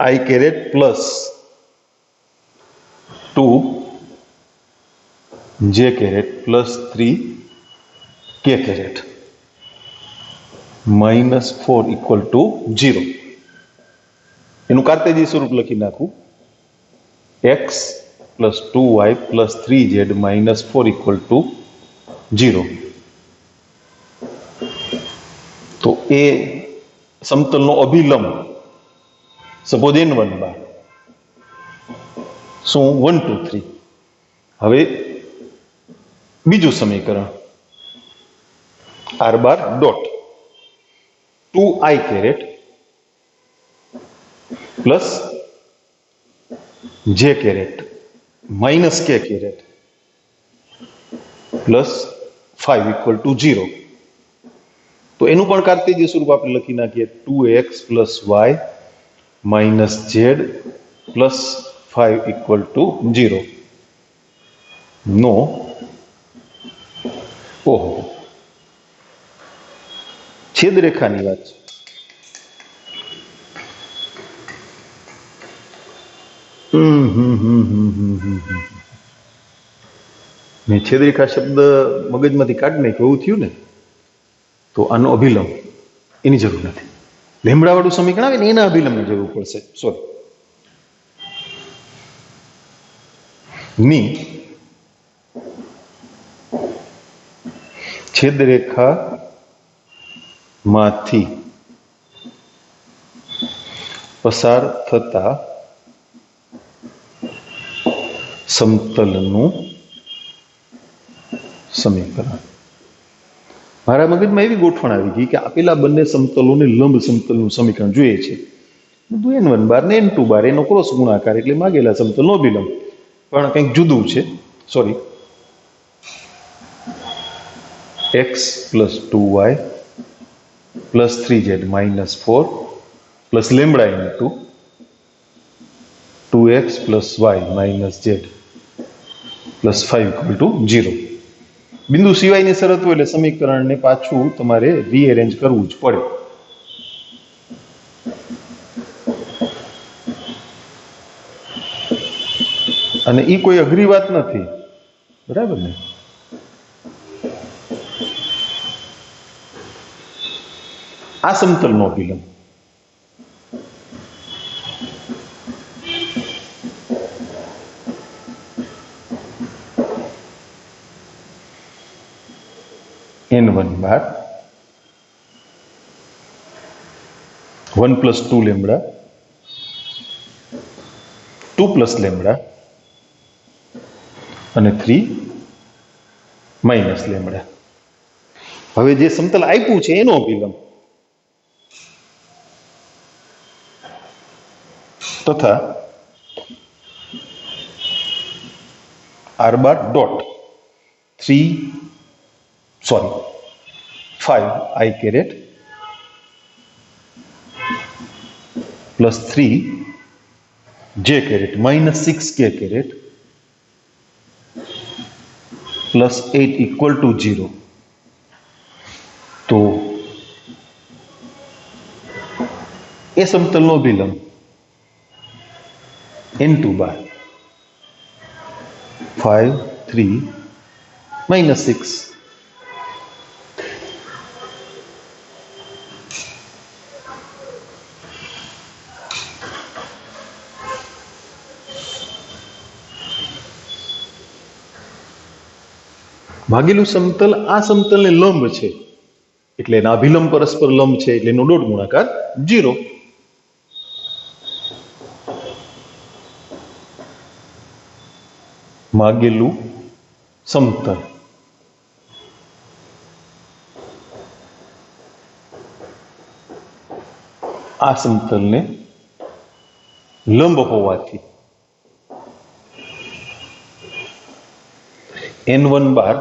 i caret plus 2 j caret plus 3 k caret -4 equal to 0. એનું કાર્તેજીય સ્વરૂપ લખી નાખું. x plus 2y plus 3z -4 equal to 0. તો એ સમતલનો અભિલંબ સપોઝ n1 બાર શું 1 2 3. હવે બીજું સમીકરણ r bar dot 2i caret plus j caret minus k caret plus 5 equal to 0. તો એનું પણ કાર્તેજીય સ્વરૂપ આપણે લખી નાખીએ. 2x plus y minus z plus 5 equal to 0. નો ઓહો છેદરેખાની વાત છે. મેં છેદરેખા શબ્દ મગજમાંથી કાઢી નાખ્યો એવું થયું ને, તો આનો અભિલંબ એની જરૂર નથી. લેમડાવાળું સમીકરણ આવે ને એના અભિલંબની જરૂર પડશે. સોરી ની છેદરેખા માંથી પસાર થતા સમતલનું સમીકરણ. મારા મગજમાં એવી ગોઠવણ આવી ગઈ કે આપેલા બંને સમતલોને લંબ સમતલનું સમીકરણ જોઈએ છે. n1 બાર ને n2 બાર એનો ક્રોસ ગુણાકાર એટલે માગેલા સમતલનો અભિલંબ. પણ કંઈક જુદું છે. Sorry x plus 2y plus 3z -4 plus lambda into 2x plus y minus z plus 5 equal to 0. બિંદુ સિવાયની શરત હોય એટલે સમીકરણને પાછું તમારે રીએરેન્જ કરવું જ પડે. અને એ કોઈ અઘરી વાત નથી, બરાબર ને? આ સમતલનો અભિલંબ n1 બાર 1 પ્લસ 2 લેમડા 2 પ્લસ લેમડા અને 3 માઇનસ લેમડા. હવે જે સમતલ આપ્યું છે એનો અભિલંબ तथा r bar dot 5 I caret plus 3 j caret minus 6 k caret plus 8 equal to 0. तो એ સમતલનો અભિલંબ n2 બાર 5 3 minus 6 ભાગેલું સમતલ આ સમતલને લંબ છે એટલે એના અભિલંબ પરસ્પર લંબ છે એટલે એનો ડોટ ગુણાકાર 0. માગેલું સમતલ આ સમતલને લંબ હોવાથી n1 બાર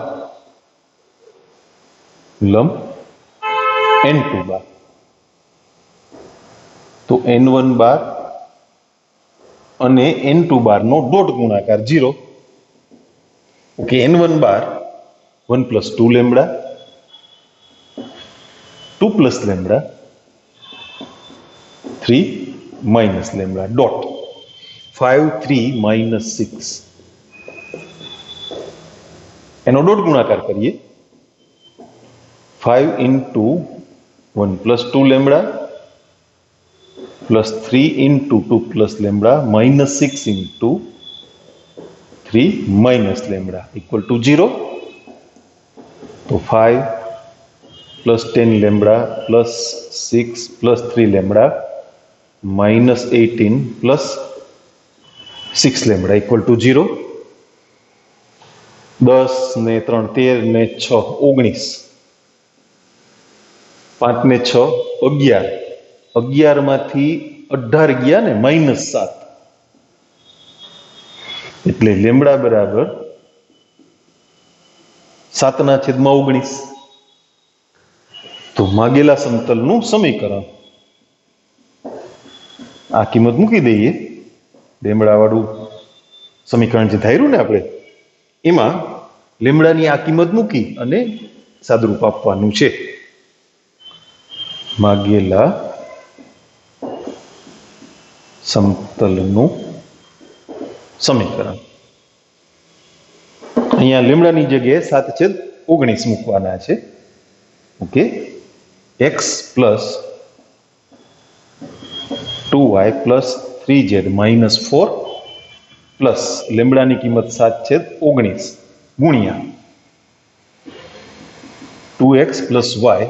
લંબ n2 બાર, તો n1 બાર અને n2 બાર નો ડોટ ગુણાકાર 0. ઓકે, n1 બાર 1 plus 2 lambda 2 plus lambda 3 minus lambda dot 5 3 minus 6 એનો ડોટ ગુણાકાર કરીએ 5 into 1 plus 2 lambda plus 3 into 2 plus lambda minus 6 into 3 minus lambda equal to 0. તો 5 plus 10 lambda plus 6 plus 3 lambda minus 18 plus 6 lambda equal to 0. 10 ને 3 13 ને 6 19, 5 ને 6 11, 11 માંથી 18 ગયા ને -7 એટલે લેમ્બડા બરાબર 7/19. તો માગેલા સમતલનું સમીકરણ આ કિંમત મૂકી દઈએ, લેમ્બડા વાળું સમીકરણ જે ધાર્યું ને આપણે એમાં લેમ્બડાની આ કિંમત મૂકી અને સાદુરૂપ આપવાનું છે. માગેલા સમતલનું સમીકરણ અહીંયા લેમ્બડાની જગ્યાએ 7/19 મૂકવાના છે. Okay, x plus 2y plus 3z minus 4 plus લેમ્બડાની કિંમત 7/19 ગુણ્યા 2x plus y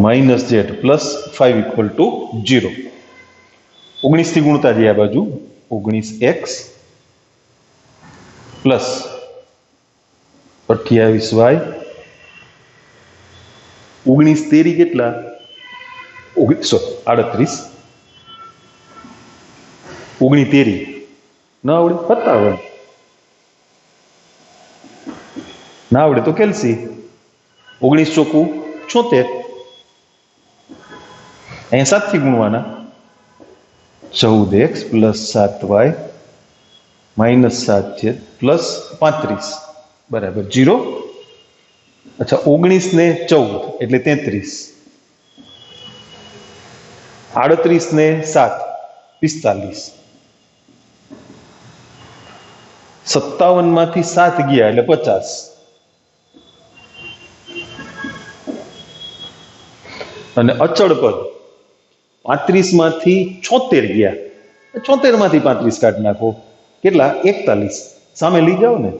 minus z plus 5 equal to 0. 19 થી ગુણતા જઈએ આ બાજુ 19x plus 28y 19 તેરી કેટલા 38 19 તેરી ના આવડે 57 ના આવડે તો કેલ્સી 19 ચોખ્ખું 76 અહીંયા 7 થી ગુણવાના 14x plus 7y minus 7z plus 35 બરાબર 0. અચ્છા 19 ને 14 એટલે 33, 38 ને 7 45, 57 માંથી 7 ગયા એટલે 50 અને અચળ પદ 35 માંથી 76 ગયા, 76 માંથી 35 કાઢી નાખો કેટલા 41, સામે લઈ જાઓ ને.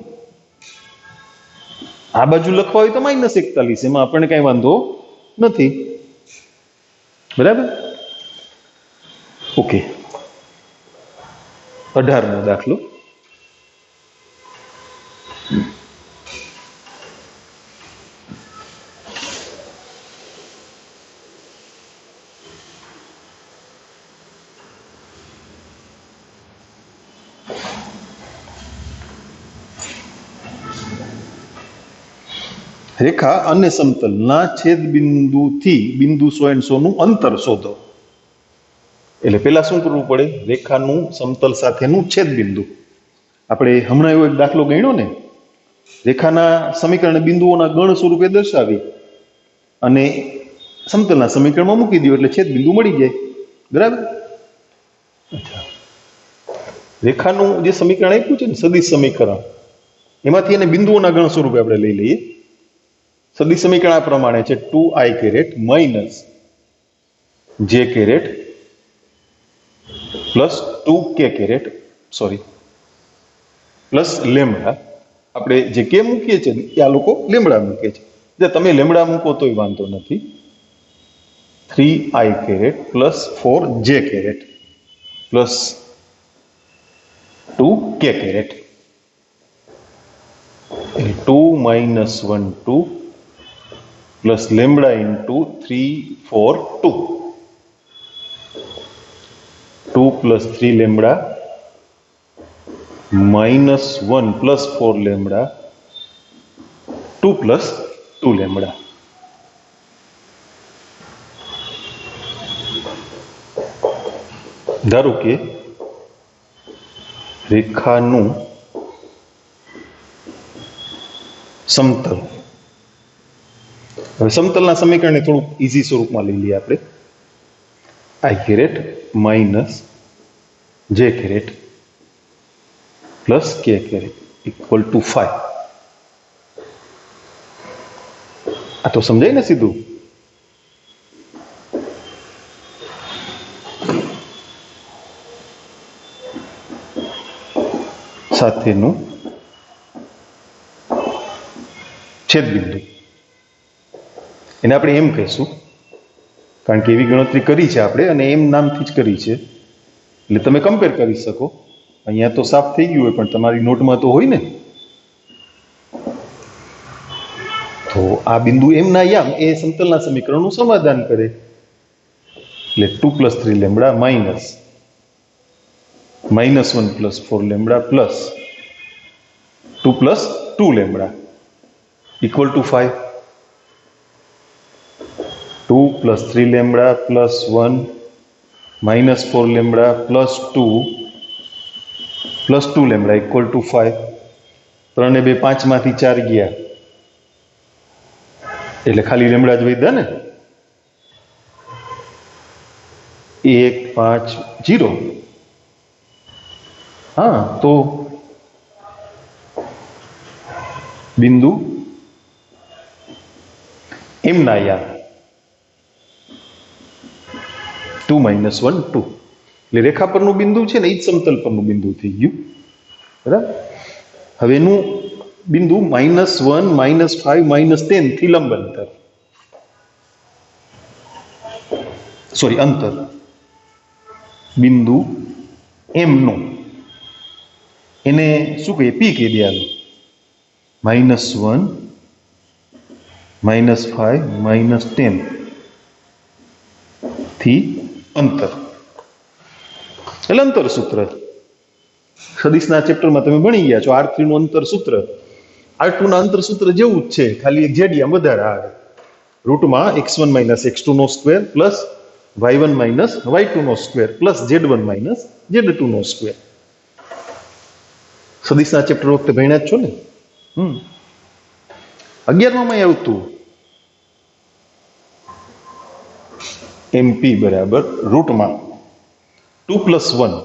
આ બાજુ લખવા હોય તો -41, એમાં આપણને કઈ વાંધો નથી. બરાબર. ઓકે, 18મો દાખલો. રેખા અને સમતલના છેદ બિંદુથી બિંદુ 100 અને 100 નું અંતર શોધો. એટલે પેલા શું કરવું પડે? રેખાનું સમતલ સાથેનું છેદ બિંદુ. આપણે હમણાં એવો એક દાખલો ગણ્યો ને, રેખાના સમીકરણ બિંદુઓના ગણ સ્વરૂપે દર્શાવી અને સમતલના સમીકરણમાં મૂકી દો એટલે છેદ બિંદુ મળી જાય. બરાબર? રેખાનું જે સમીકરણ આપ્યું છે ને, સદિશ સમીકરણ, એમાંથી એને બિંદુઓના ગણ સ્વરૂપે આપણે લઈ લઈએ. સદિશ સમીકરણ આ પ્રમાણે છે: 2i minus j plus 2k sorry plus lambda. આપણે જે કે મૂકીએ છીએ એ આ લોકો લેમડા મૂકે છે. જે તમે લેમડા મૂકો તોય વાંધો નથી. 3i plus 4j plus 2k. 2 minus 1 2 plus lambda into 3 4 2. 2 plus 3 lambda minus 1 plus 4 lambda 2 plus 2 lambda. ધારો કે રેખાનું સમતલ. હવે સમતલના સમીકરણને થોડુંક ઈઝી સ્વરૂપમાં લઈ લઈએ આપણે. i minus j plus k equal to 5. આ તો સમજાય ને સીધું? સાથેનું છેદ બિંદુ. એને આપણે એમ કહીશું, કારણ કે એવી ગણતરી કરી છે આપણે અને એમ નામથી જ કરી છે, એટલે તમે કમ્પેર કરી શકો. અહીંયા તો સાફ થઈ ગયું હોય પણ તમારી નોટમાં તો હોય ને. તો આ બિંદુ એમના યામ એ સમતલના સમીકરણનું સમાધાન કરે. એટલે 2 plus 3 lambda minus 1 plus 4 lambda plus 2 plus 2 lambda equal to 5. 2 plus 3 lambda plus 1 minus 4 lambda plus 2 lambda equal to 5. 3 ને 2 5 માંથી 4 ગયા એટલે ખાલી લેમ્બડા જ વધ્યા ને. 1 5 0. હા, તો બિંદુ એમના યામ 2 minus 1 2. એટલે રેખા પરનું બિંદુ છે ને એ જ સમતલ પરનું બિંદુ થઈ ગયું. બરાબર? હવે એનું બિંદુ -1 -5 -10 થી લંબ અંતર, સોરી અંતર, બિંદુ એમ નો એને શું કહીએ? પી કહી દે. -1 -5 -10 થી અંતર, એટલે અંતર સૂત્ર. સદિશના ચેપ્ટરમાં તમે ભણી ગયા છો. R3 નું અંતર સૂત્ર R2 ના અંતર સૂત્ર જેવું જ છે, ખાલી એક જેડિયા વધારે આવે. રૂટમાં x1 - x2 નો સ્ક્વેર પ્લસ y1 - y2 નો સ્ક્વેર પ્લસ z1 - z2 નો સ્ક્વેર. સદિશના ચેપ્ટર વખતે ભણ્યા જ છો ને? 11માં આવતું MP બરાબર રૂટમાં 2 plus 1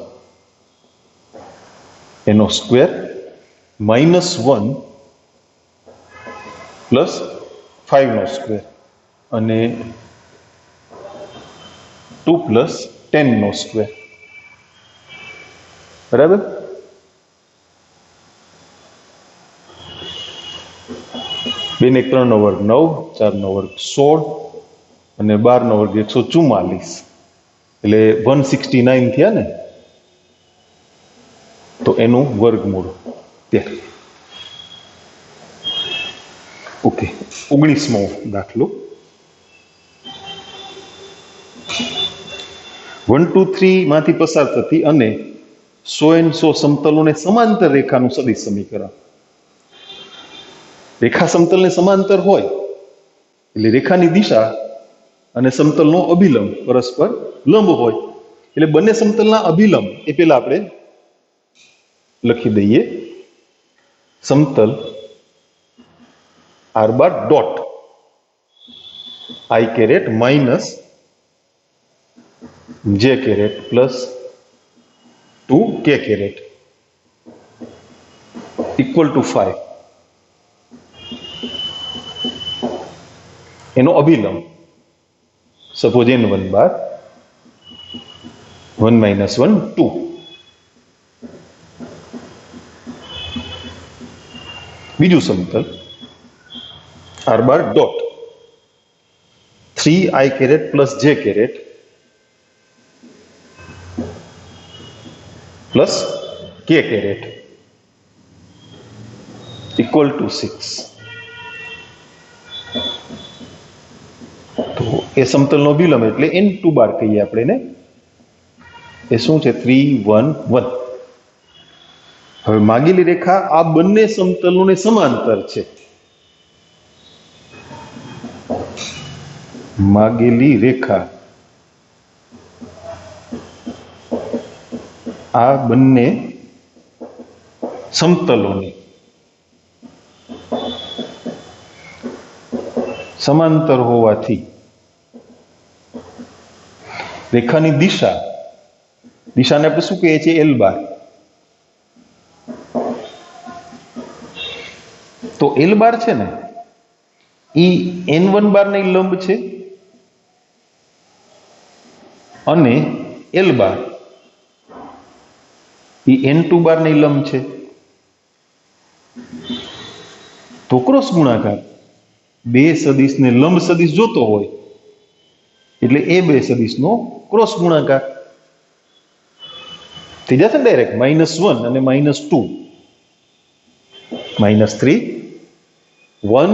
એનો સ્ક્વેર -1 પ્લસ 5 નો સ્ક્વેર અને 2 plus 10 નો સ્ક્વેર. બરાબર? બેન 1 3 નો વર્ગ 9, 4 નો વર્ગ 16 અને 12 નો વર્ગ 144, એટલે 169 થયા ને. તો એનું વર્ગમૂળ 13. ઓકે, 19મો દાખલો. 1 2 3 માંથી પસાર થતી અને 100 અને 100 સમતલોને સમાંતર રેખાનું સદિશ સમીકરણ. રેખા સમતલને સમાંતર હોય એટલે રેખાની દિશા અને સમતલનો અભિલંબ પરસ્પર લંબ હોય એટલે બંને સમતલના અભિલંબ એ પેલા આપણે લખી દઈએ સમતલ R bar dot I caret minus J caret plus 2 K caret equal to 5 એનો અભિલંબ સપોઝ n1 બાર 1 માઇનસ 1 2 બીજું સમતલ આર બાર ડોટ 3 આઈ કેરેટ પ્લસ જે કેરેટ પ્લસ કે કેરેટ ઇક્વલ ટુ 6 તો એ સમતલનો અભિલંબ એટલે n2 બાર કહીએ આપણે ને એ શું છે 3 1 1 હવે માગેલી રેખા આ બંને સમતલોને સમાંતર છે માગેલી રેખા આ બંને સમતલોને સમાંતર હોવાથી રેખાની દિશાને આપણે શું કહીએ છીએ એલ બાર તો એલ બાર છે ને ઈ n1 બાર ની લંબ છે અને એલ બાર ઈ n2 બાર ની લંબ છે તો ક્રોસ ગુણાકાર બે સદિશને લંબ સદિશ જોતો હોય એટલે એ બે સદિશનો ક્રોસ ગુણાકાર થઈ જશે ને ડાયરેક્ટ -1 અને -2 -3 1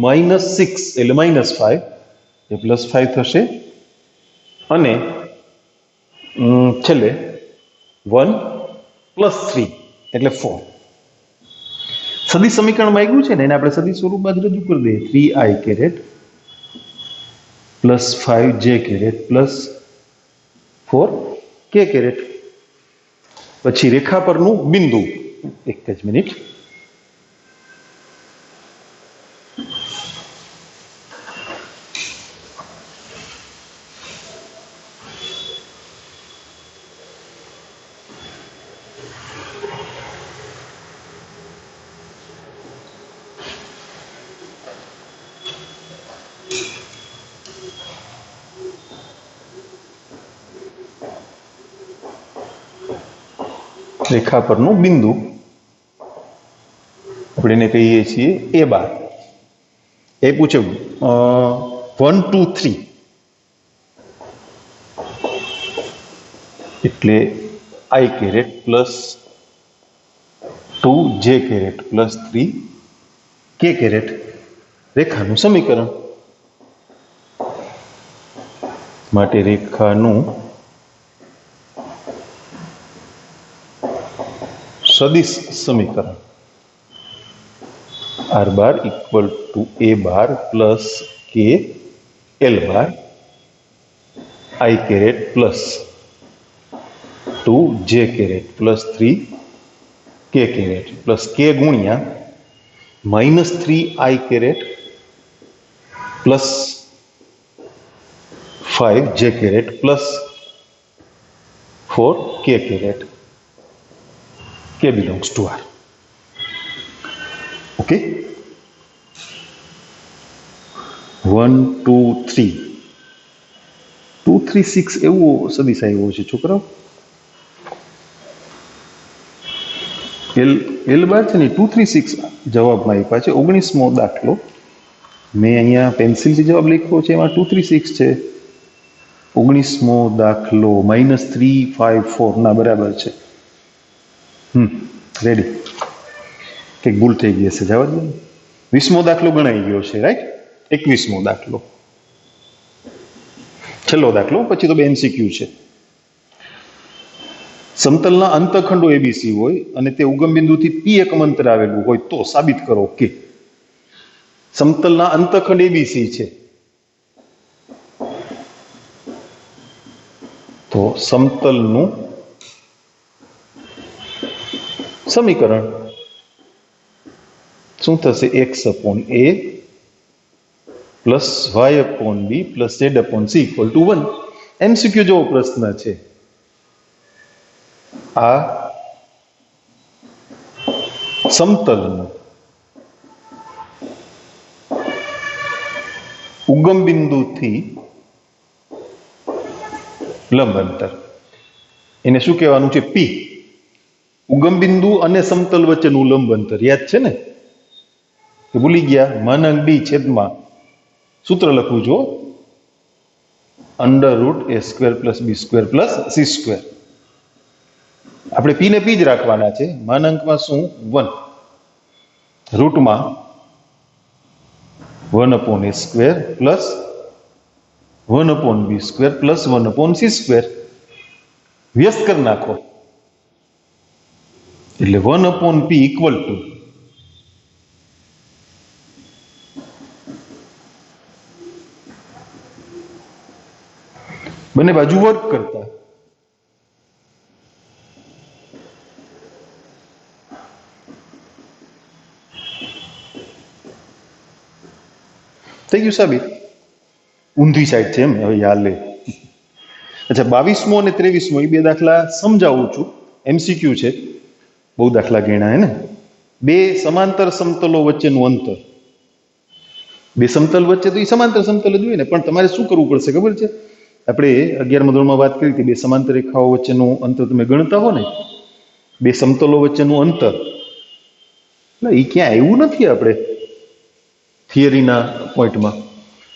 -6 એટલે -5 એ +5 થશે અને છેલ્લે 1 +3 એટલે 4 સદિશ સમીકરણ માંગ્યું છે ને એને આપણે સદિશ સ્વરૂપમાં જ રજૂ કરી દઈએ 3i caret plus 5j caret plus 4k caret પછી રેખા પરનું બિંદુ એક જ મિનિટ રેખા પરનું બિંદુ આપણે એને કહીએ છીએ એ બાર એ પૂછ્યું 1 2 3 એટલે આઈ caret plus 2 J caret plus 3 કે કેરેટ રેખાનું સમીકરણ માટે રેખાનું સદિશ સમીકરણ R bar equal to A bar plus K L bar I caret plus 2 J caret plus 3 કે કેરેટ પ્લસ કે ગુણ્યા -3 આઈ કેરેટ પ્લસ 5 જે કેરેટ પ્લસ 4 કે caret K belongs to R. Okay? 1 2 3 2 3 6 એવો સદિશ આવ્યો છે છોકરાઓ એલ બાર છે ને 2 3 6 જવાબમાં આપ્યા છે 19મો દાખલો મેં અહીંયા પેન્સિલથી જવાબ લખ્યો છે એમાં 2 3 6 છે 19મો દાખલો -3 5 4 ના બરાબર છે રેડી કંઈક ભૂલ થઈ ગઈ હશે જવા દો 20મો દાખલો ગણાઈ ગયો છે રાઈટ 21મો દાખલો છેલ્લો દાખલો પછી તો બે MCQ છે સમતલના અંતખંડો ABC હોય અને તે ઉગમ બિંદુથી P એકમ અંતર આવેલું હોય તો સાબિત કરો કે સમતલના અંતખંડ એબીસી છે, તો સમતલનું સમીકરણ શું થશે? x/a plus y/b plus z/c equal to 1. MCQ જેવો પ્રશ્ન છે. આ સમતલનું ઉગમ બિંદુથી લંબ અંતર, એને શું કહેવાનું છે? P. ઉગમ બિંદુ અને સમતલ વચ્ચેનું લંબ અંતર યાદ છે ને? કે ભૂલી ગયા? માનાંક d છેદમાં સૂત્ર લખવું જો, √a² + b² + c². આપણે p ને p જ રાખવાના છે. માનાંકમાં શું? 1. રૂટમાં 1/a² + 1/b² + 1/c². વ્યસ્ત કરી નાખો એટલે 1/p ઇક્વલ ટુ બંને બાજુ વર્ગ કરતા થઈ ગયું સાબિત. ઊંધી સાઈડ છે એમ. હવે યાદ લે. અચ્છા, 22મો અને 23મો એ બે દાખલા સમજાવું છું. એમસીક્યુ છે, બહુ દાખલા ગણ્યા હે ને. બે સમાંતર સમતલો વચ્ચેનું અંતર. બે સમતલ વચ્ચે તો એ સમાંતર સમતલ જ હોય ને, પણ તમારે શું કરવું પડશે ખબર છે? આપણે 11મા ધોરણમાં વાત કરી હતી, બે સમાંતર રેખાઓ વચ્ચેનું અંતર તમે ગણતા હો ને, બે સમતલો વચ્ચેનું અંતર, એટલે એ ક્યાં આવ્યું નથી. આપણે થિયરીના પોઈન્ટમાં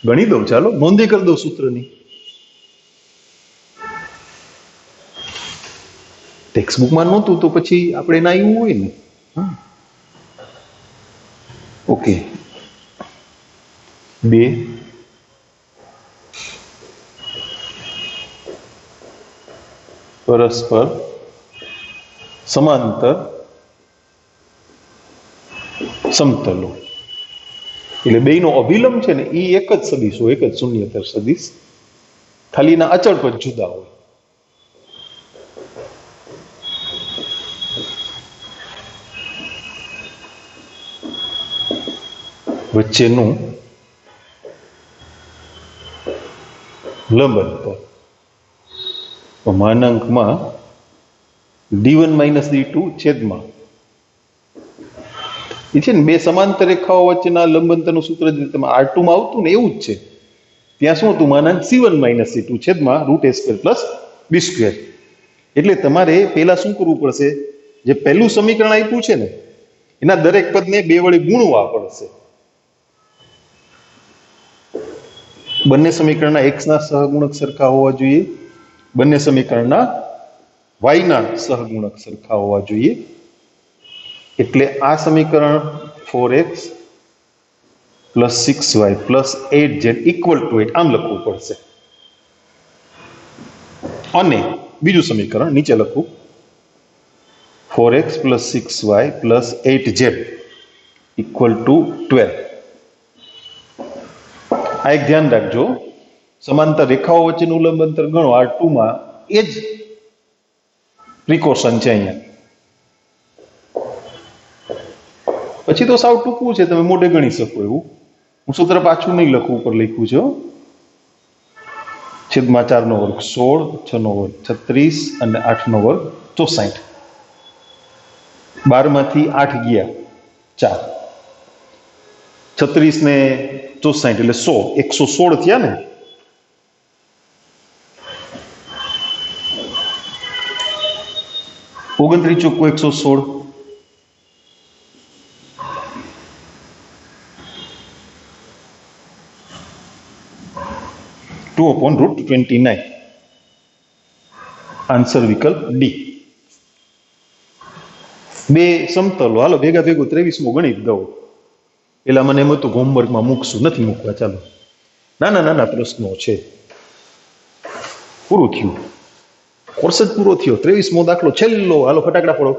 ગણી દઉં, ચાલો નોંધી કરી દઉં સૂત્રની. ટેક્સ્ટ બુકમાં નહોતું તો પછી આપણે ના આવ્યું હોય ને. ઓકે, બે પરસ્પર સમાંતર સમતલો, એટલે બેયનો અભિલંબ છે ને એ એક જ સદિશ હોય, એક જ શૂન્યતર સદિશ, ખાલી એના અચળ પદ જુદા હોય. વચ્ચેનું લંબ અંતર માનાંકમાં d1 - d2 છેદમાં એ છે ને, બે સમાંતર રેખાઓ વચ્ચેના લંબ અંતરનું સૂત્ર જે તમે R2 માં આવતું ને એવું જ છે. ત્યાં શું હતું? માનાંક c1 - c2 છેદમાં √a² + b². એટલે તમારે પહેલા શું કરવું પડશે? જે પહેલું સમીકરણ આપ્યું છે ને એના દરેક પદને બે વડે ગુણવા પડશે. બંને સમીકરણના x ના સહગુણક સરખા હોવા જોઈએ, બંને સમીકરણના y ના સહગુણક સરખા હોવા જોઈએ. એટલે આ સમીકરણ 4x + 6y + 8z = 8 આમ લખવું પડશે. અને બીજું સમીકરણ નીચે લખું, 4x + 6y + 8z = 12. આ એક ધ્યાન રાખજો, સમાંતર રેખાઓ વચ્ચેનું લંબ અંતર ગણો R2 માં, એ જ પ્રિકોશન છે અહીંયા. પછી તો સાવ ટૂંકું છે, તમે મોઢે ગણી શકો એવું. હું સૂત્ર પાછું નહીં લખું, ઉપર લખ્યું છે. છેદમાં 4 નો વર્ગ 16, 6 નો વર્ગ 36 અને 8 નો વર્ગ 64. 12 માંથી 8 ગયા 4, 36 ને 64 એટલે 100, 116 થયા ને. ઓગણત્રીસ ચોખ્ખું 116. 2/√29. આન્સર વિકલ્પ ડી. બે સમતલો, હાલો ભેગા ભેગું 23મો ગણિત દઉં. પેલા મને એમ હતું હોમવર્કમાં મૂકશું, નથી મૂકવા. ચાલો, નાના નાના પ્રશ્નો છે. પૂરું થયું, કોર્સ જ પૂરો થયો. 23મો દાખલો છેલ્લો. હાલો ફટાકડા ફોડો,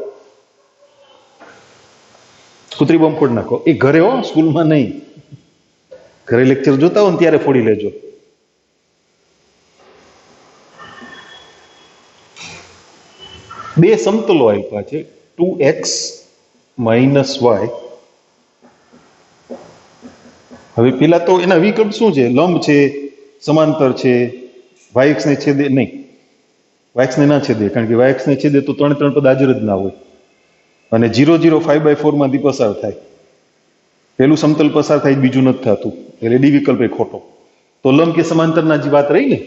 કુતરી બોમ્બ ફોડ નાખો. એ ઘરે હો, સ્કૂલમાં નહીં. ઘરે લેક્ચર જોતા હો ને ત્યારે ફોડી લેજો. બે સમતલો આપ્યા છે 2x - y. હવે પેલા તો એના વિકલ્પ શું છે? લંબ છે, સમાંતર છે, yx ને છેદે નહીં, yx ને ના છેદે, કારણ કે yx ને છેદે તો 3 પદ હાજર જ ના હોય, અને 0 0 5/4 માંથી પસાર થાય. પેલું સમતલ પસાર થાય, બીજું નથી થતું, એટલે ડી વિકલ્પ એ ખોટો. તો લંબ કે સમાંતરના જે વાત રહી ને,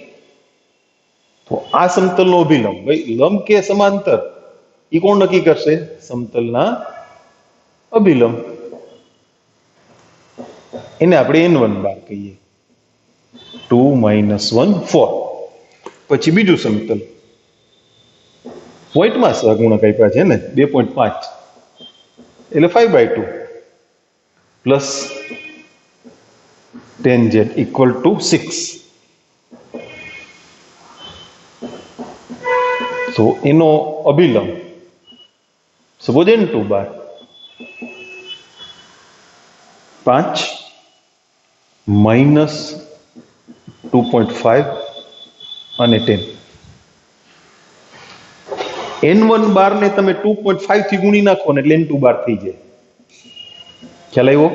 તો આ સમતલનો અભિલંબ, ભાઈ લંબ કે સમાંતર એ કોણ નક્કી કરશે? સમતલના અભિલંબ. એને આપણે n1 બાર કહીએ. 2 - 1 4. પછી બીજું સમતલ પોઈન્ટમાં સહગુણક આપ્યા છે ને 2.5, એટલે 5/2 પ્લસ tan z = 6. તો એનો અભિલંબ સપોઝ n2 બાર 5 - 2.5 અને 10. n1 બાર ને તમે 2.5 થી ગુણી નાખો ને એટલે n2 બાર થઈ જાય. ખ્યાલ આવ્યો?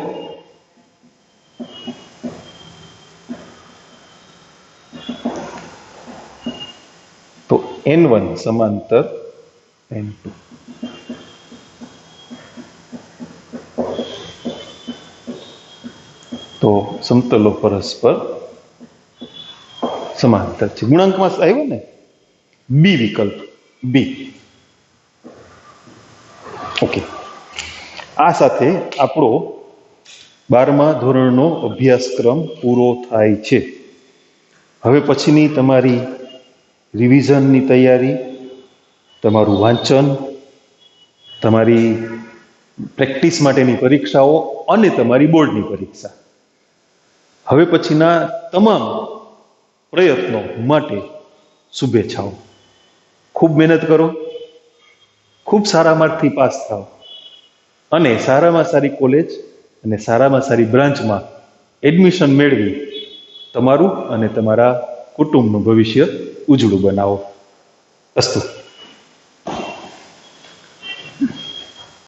તો n1 સમાંતર n2. તો સમતલો પરસ્પર સમાંતર છે. ગુણાંકમાં આવ્યો ને બી વિકલ્પ, બી. ઓકે, આ સાથે આપણો 12મા ધોરણનો અભ્યાસક્રમ પૂરો થાય છે. હવે પછીની તમારી રિવિઝનની તૈયારી, તમારું વાંચન, તમારી પ્રેક્ટિસ માટેની પરીક્ષાઓ અને તમારી બોર્ડની પરીક્ષા. હવે પછીના તમામ પ્રયત્નો માટે શુભેચ્છાઓ. ખૂબ મહેનત કરો, ખૂબ સારા માર્કથી પાસ થાઓ અને સારામાં સારી કોલેજ અને સારામાં સારી બ્રાન્ચમાં એડમિશન મેળવી તમારું અને તમારા કુટુંબનું ભવિષ્ય ઉજળું બનાવો. અસ્તુ.